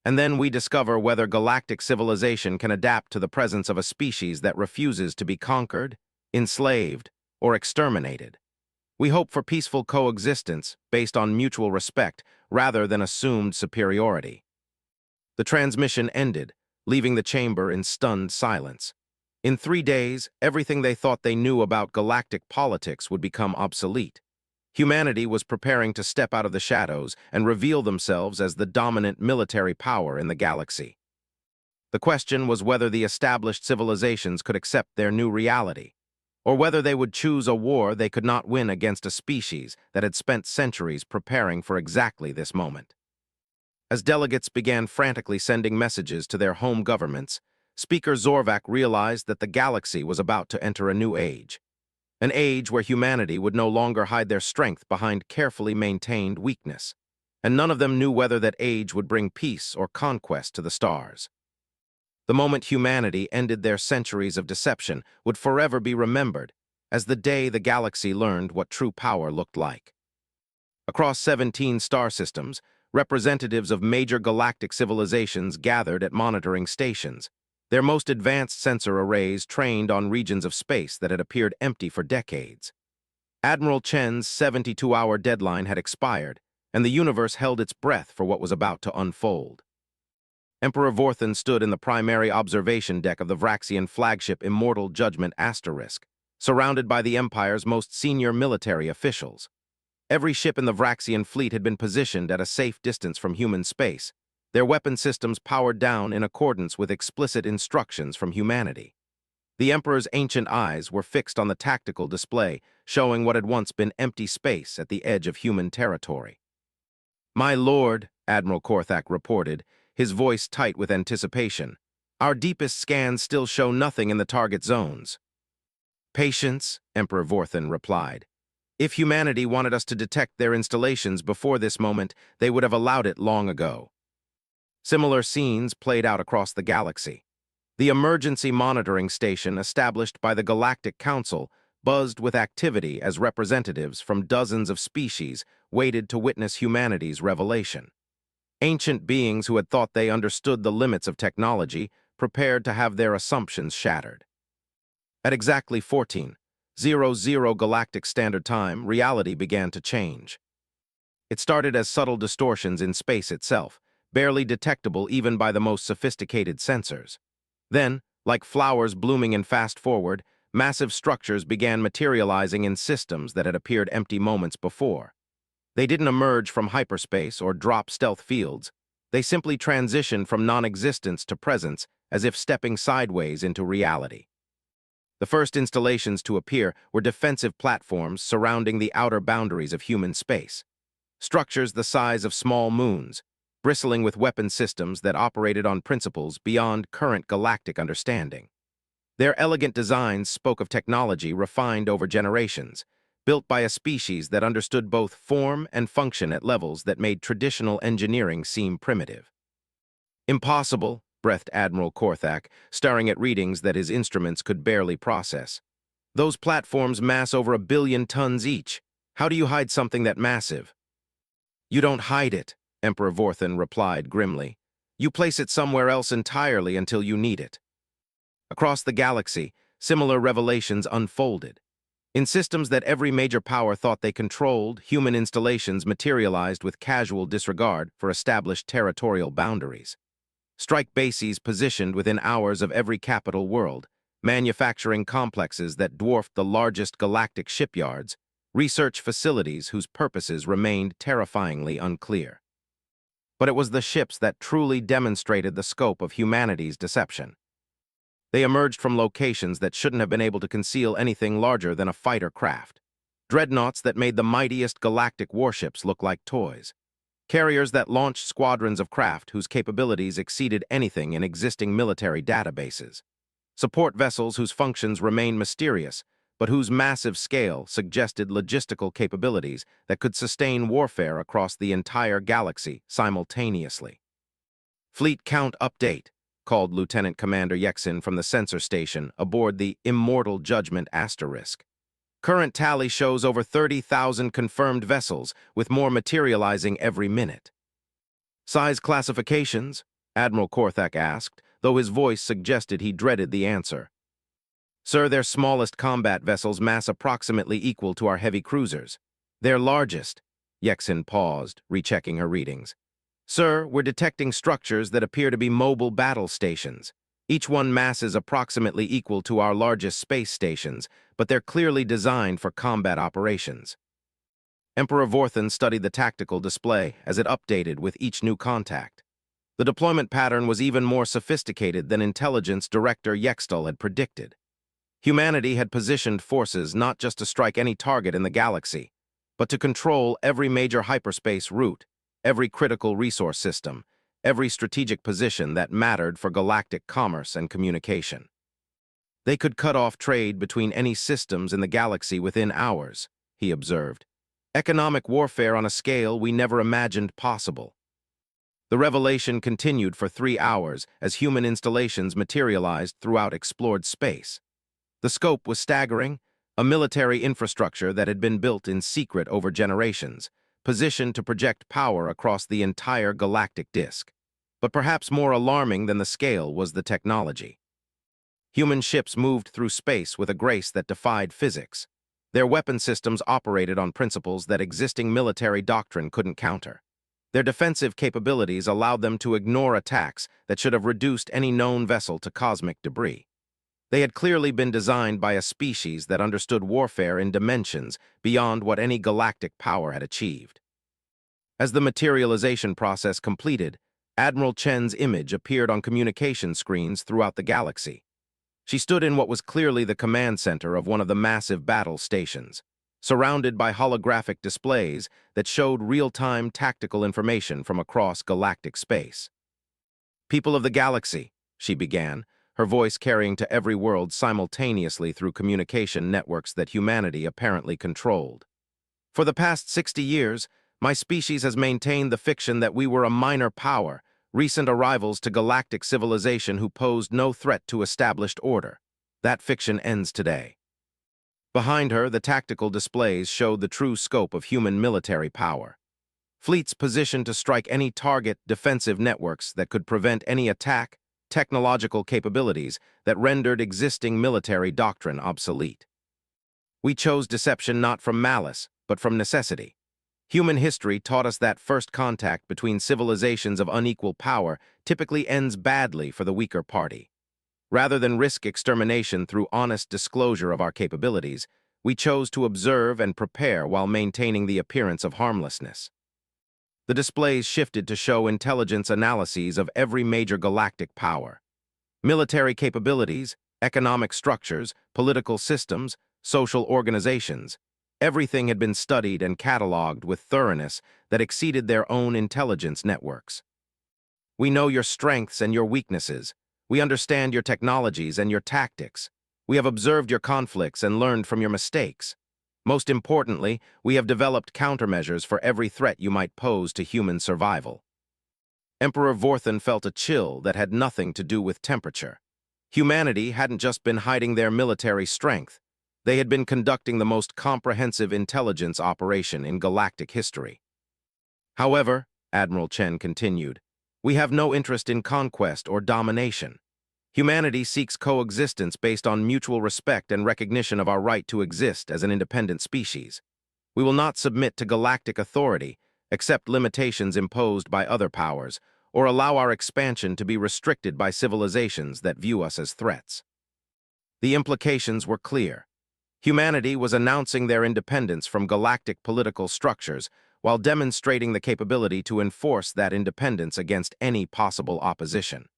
"and then we discover whether galactic civilization can adapt to the presence of a species that refuses to be conquered, enslaved, or exterminated. We hope for peaceful coexistence based on mutual respect rather than assumed superiority." The transmission ended, leaving the chamber in stunned silence. In 3 days, everything they thought they knew about galactic politics would become obsolete. Humanity was preparing to step out of the shadows and reveal themselves as the dominant military power in the galaxy. The question was whether the established civilizations could accept their new reality, or whether they would choose a war they could not win against a species that had spent centuries preparing for exactly this moment. As delegates began frantically sending messages to their home governments, Speaker Zorvak realized that the galaxy was about to enter a new age. An age where humanity would no longer hide their strength behind carefully maintained weakness. and none of them knew whether that age would bring peace or conquest to the stars. The moment humanity ended their centuries of deception would forever be remembered as the day the galaxy learned what true power looked like. Across 17 star systems, representatives of major galactic civilizations gathered at monitoring stations, their most advanced sensor arrays trained on regions of space that had appeared empty for decades. Admiral Chen's 72-hour deadline had expired, and the universe held its breath for what was about to unfold. Emperor Vorthan stood in the primary observation deck of the Vraxian flagship Immortal Judgment Asterisk, surrounded by the Empire's most senior military officials. Every ship in the Vraxian fleet had been positioned at a safe distance from human space, their weapon systems powered down in accordance with explicit instructions from humanity. The Emperor's ancient eyes were fixed on the tactical display, showing what had once been empty space at the edge of human territory. "My lord," Admiral Korthak reported, his voice tight with anticipation, "our deepest scans still show nothing in the target zones." "Patience," Emperor Vorthan replied. "If humanity wanted us to detect their installations before this moment, they would have allowed it long ago." Similar scenes played out across the galaxy. The emergency monitoring station established by the Galactic Council buzzed with activity as representatives from dozens of species waited to witness humanity's revelation. Ancient beings who had thought they understood the limits of technology prepared to have their assumptions shattered. At exactly 14:00 Galactic Standard Time, reality began to change. It started as subtle distortions in space itself, barely detectable even by the most sophisticated sensors. Then, like flowers blooming in fast forward, massive structures began materializing in systems that had appeared empty moments before. They didn't emerge from hyperspace or drop stealth fields. They simply transitioned from non-existence to presence, as if stepping sideways into reality. The first installations to appear were defensive platforms surrounding the outer boundaries of human space. Structures the size of small moons, bristling with weapon systems that operated on principles beyond current galactic understanding. Their elegant designs spoke of technology refined over generations, built by a species that understood both form and function at levels that made traditional engineering seem primitive. "Impossible," breathed Admiral Korthak, staring at readings that his instruments could barely process. "Those platforms mass over 1 billion tons each. How do you hide something that massive?" "You don't hide it," Emperor Vorthan replied grimly. "You place it somewhere else entirely until you need it." Across the galaxy, similar revelations unfolded. In systems that every major power thought they controlled, human installations materialized with casual disregard for established territorial boundaries. Strike bases positioned within hours of every capital world, manufacturing complexes that dwarfed the largest galactic shipyards, research facilities whose purposes remained terrifyingly unclear. But it was the ships that truly demonstrated the scope of humanity's deception. They emerged from locations that shouldn't have been able to conceal anything larger than a fighter craft. Dreadnoughts that made the mightiest galactic warships look like toys. Carriers that launched squadrons of craft whose capabilities exceeded anything in existing military databases. Support vessels whose functions remained mysterious, but whose massive scale suggested logistical capabilities that could sustain warfare across the entire galaxy simultaneously. "Fleet count update," called Lieutenant Commander Yeksin from the sensor station aboard the Immortal Judgment Asterisk. "Current tally shows over 30,000 confirmed vessels, with more materializing every minute." "Size classifications?" Admiral Korthak asked, though his voice suggested he dreaded the answer. "Sir, their smallest combat vessels mass approximately equal to our heavy cruisers. Their largest—" Yeksin paused, rechecking her readings. "Sir, we're detecting structures that appear to be mobile battle stations. Each one masses approximately equal to our largest space stations, but they're clearly designed for combat operations." Emperor Vorthan studied the tactical display as it updated with each new contact. The deployment pattern was even more sophisticated than Intelligence Director Yextal had predicted. Humanity had positioned forces not just to strike any target in the galaxy, but to control every major hyperspace route, every critical resource system, every strategic position that mattered for galactic commerce and communication. They could cut off trade between any systems in the galaxy within hours, he observed. Economic warfare on a scale we never imagined possible. The revelation continued for 3 hours as human installations materialized throughout explored space. The scope was staggering, a military infrastructure that had been built in secret over generations, positioned to project power across the entire galactic disk. But perhaps more alarming than the scale was the technology. Human ships moved through space with a grace that defied physics. Their weapon systems operated on principles that existing military doctrine couldn't counter. Their defensive capabilities allowed them to ignore attacks that should have reduced any known vessel to cosmic debris. They had clearly been designed by a species that understood warfare in dimensions beyond what any galactic power had achieved. As the materialization process completed, Admiral Chen's image appeared on communication screens throughout the galaxy. She stood in what was clearly the command center of one of the massive battle stations, surrounded by holographic displays that showed real-time tactical information from across galactic space. "People of the galaxy," she began, her voice carrying to every world simultaneously through communication networks that humanity apparently controlled. "For the past 60 years, my species has maintained the fiction that we were a minor power, recent arrivals to galactic civilization who posed no threat to established order. That fiction ends today." Behind her, the tactical displays showed the true scope of human military power. Fleets positioned to strike any target, defensive networks that could prevent any attack, technological capabilities that rendered existing military doctrine obsolete. We chose deception not from malice, but from necessity. Human history taught us that first contact between civilizations of unequal power typically ends badly for the weaker party. Rather than risk extermination through honest disclosure of our capabilities, we chose to observe and prepare while maintaining the appearance of harmlessness. The displays shifted to show intelligence analyses of every major galactic power. Military capabilities, economic structures, political systems, social organizations. Everything had been studied and cataloged with thoroughness that exceeded their own intelligence networks. "We know your strengths and your weaknesses. We understand your technologies and your tactics. We have observed your conflicts and learned from your mistakes. Most importantly, we have developed countermeasures for every threat you might pose to human survival." Emperor Vorthan felt a chill that had nothing to do with temperature. Humanity hadn't just been hiding their military strength. They had been conducting the most comprehensive intelligence operation in galactic history. "However," Admiral Chen continued, "we have no interest in conquest or domination. Humanity seeks coexistence based on mutual respect and recognition of our right to exist as an independent species. We will not submit to galactic authority, accept limitations imposed by other powers, or allow our expansion to be restricted by civilizations that view us as threats." The implications were clear. Humanity was announcing their independence from galactic political structures while demonstrating the capability to enforce that independence against any possible opposition.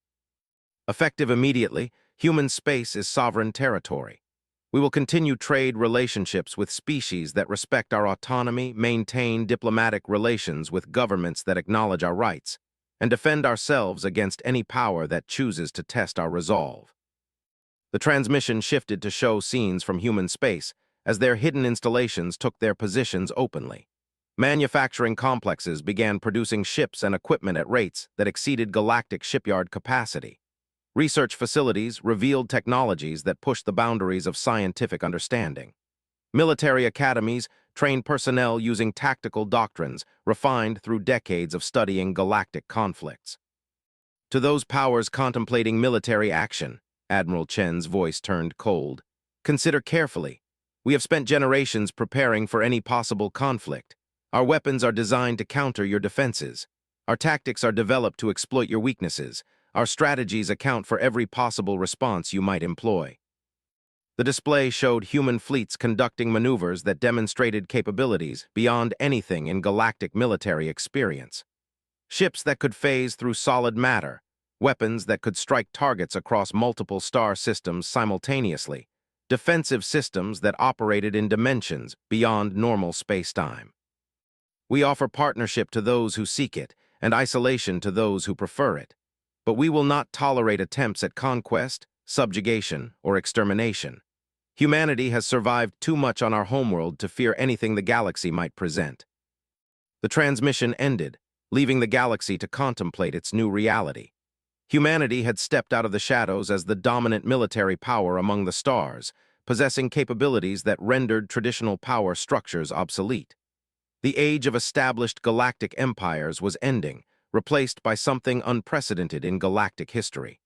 Effective immediately, human space is sovereign territory. We will continue trade relationships with species that respect our autonomy, maintain diplomatic relations with governments that acknowledge our rights, and defend ourselves against any power that chooses to test our resolve. The transmission shifted to show scenes from human space as their hidden installations took their positions openly. Manufacturing complexes began producing ships and equipment at rates that exceeded galactic shipyard capacity. Research facilities revealed technologies that pushed the boundaries of scientific understanding. Military academies trained personnel using tactical doctrines refined through decades of studying galactic conflicts. To those powers contemplating military action, Admiral Chen's voice turned cold, "Consider carefully. We have spent generations preparing for any possible conflict. Our weapons are designed to counter your defenses. Our tactics are developed to exploit your weaknesses. Our strategies account for every possible response you might employ." The display showed human fleets conducting maneuvers that demonstrated capabilities beyond anything in galactic military experience. Ships that could phase through solid matter, weapons that could strike targets across multiple star systems simultaneously, defensive systems that operated in dimensions beyond normal space-time. "We offer partnership to those who seek it, and isolation to those who prefer it. But we will not tolerate attempts at conquest, subjugation, or extermination. Humanity has survived too much on our homeworld to fear anything the galaxy might present. The transmission ended, leaving the galaxy to contemplate its new reality. Humanity had stepped out of the shadows as the dominant military power among the stars, possessing capabilities that rendered traditional power structures obsolete. The age of established galactic empires was ending, replaced by something unprecedented in galactic history.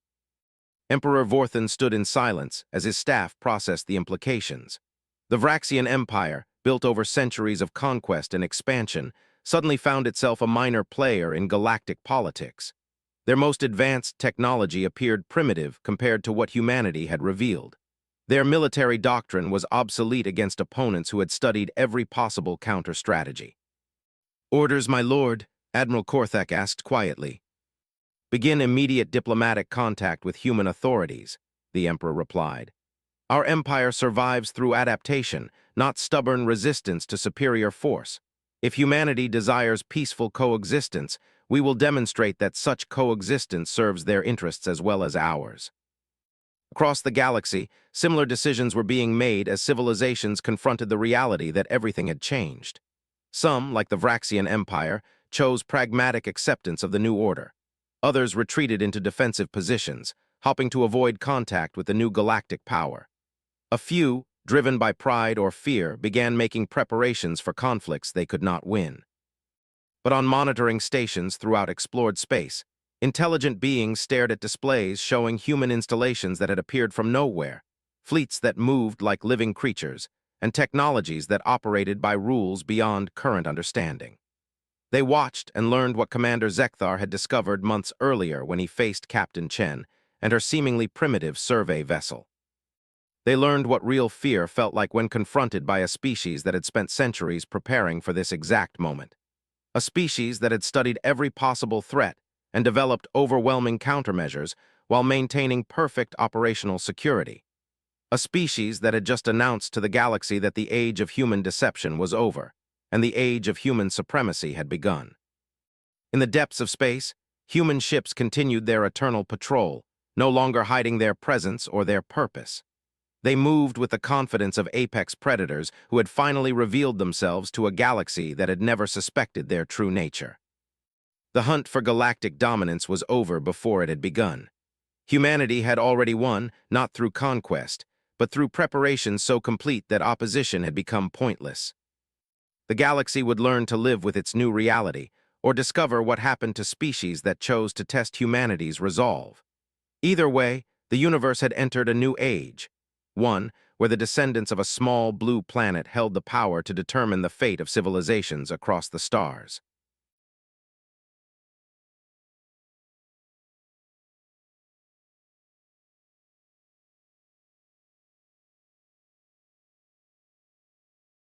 Emperor Vorthan stood in silence as his staff processed the implications. The Vraxian Empire, built over centuries of conquest and expansion, suddenly found itself a minor player in galactic politics. Their most advanced technology appeared primitive compared to what humanity had revealed. Their military doctrine was obsolete against opponents who had studied every possible counter-strategy. "Orders, my lord," Admiral Korthak asked quietly. "Begin immediate diplomatic contact with human authorities," the Emperor replied. "Our empire survives through adaptation, not stubborn resistance to superior force. If humanity desires peaceful coexistence, we will demonstrate that such coexistence serves their interests as well as ours." Across the galaxy, similar decisions were being made as civilizations confronted the reality that everything had changed. Some, like the Vraxian Empire, chose pragmatic acceptance of the new order. Others retreated into defensive positions, hoping to avoid contact with the new galactic power. A few, driven by pride or fear, began making preparations for conflicts they could not win. But on monitoring stations throughout explored space, intelligent beings stared at displays showing human installations that had appeared from nowhere, fleets that moved like living creatures, and technologies that operated by rules beyond current understanding. They watched and learned what Commander Zekthar had discovered months earlier when he faced Captain Chen and her seemingly primitive survey vessel. They learned what real fear felt like when confronted by a species that had spent centuries preparing for this exact moment. A species that had studied every possible threat and developed overwhelming countermeasures while maintaining perfect operational security. A species that had just announced to the galaxy that the age of human deception was over, and the age of human supremacy had begun. In the depths of space, human ships continued their eternal patrol, no longer hiding their presence or their purpose. They moved with the confidence of apex predators who had finally revealed themselves to a galaxy that had never suspected their true nature. The hunt for galactic dominance was over before it had begun. Humanity had already won, not through conquest, but through preparation so complete that opposition had become pointless. The galaxy would learn to live with its new reality, or discover what happened to species that chose to test humanity's resolve. Either way, the universe had entered a new age, one where the descendants of a small blue planet held the power to determine the fate of civilizations across the stars.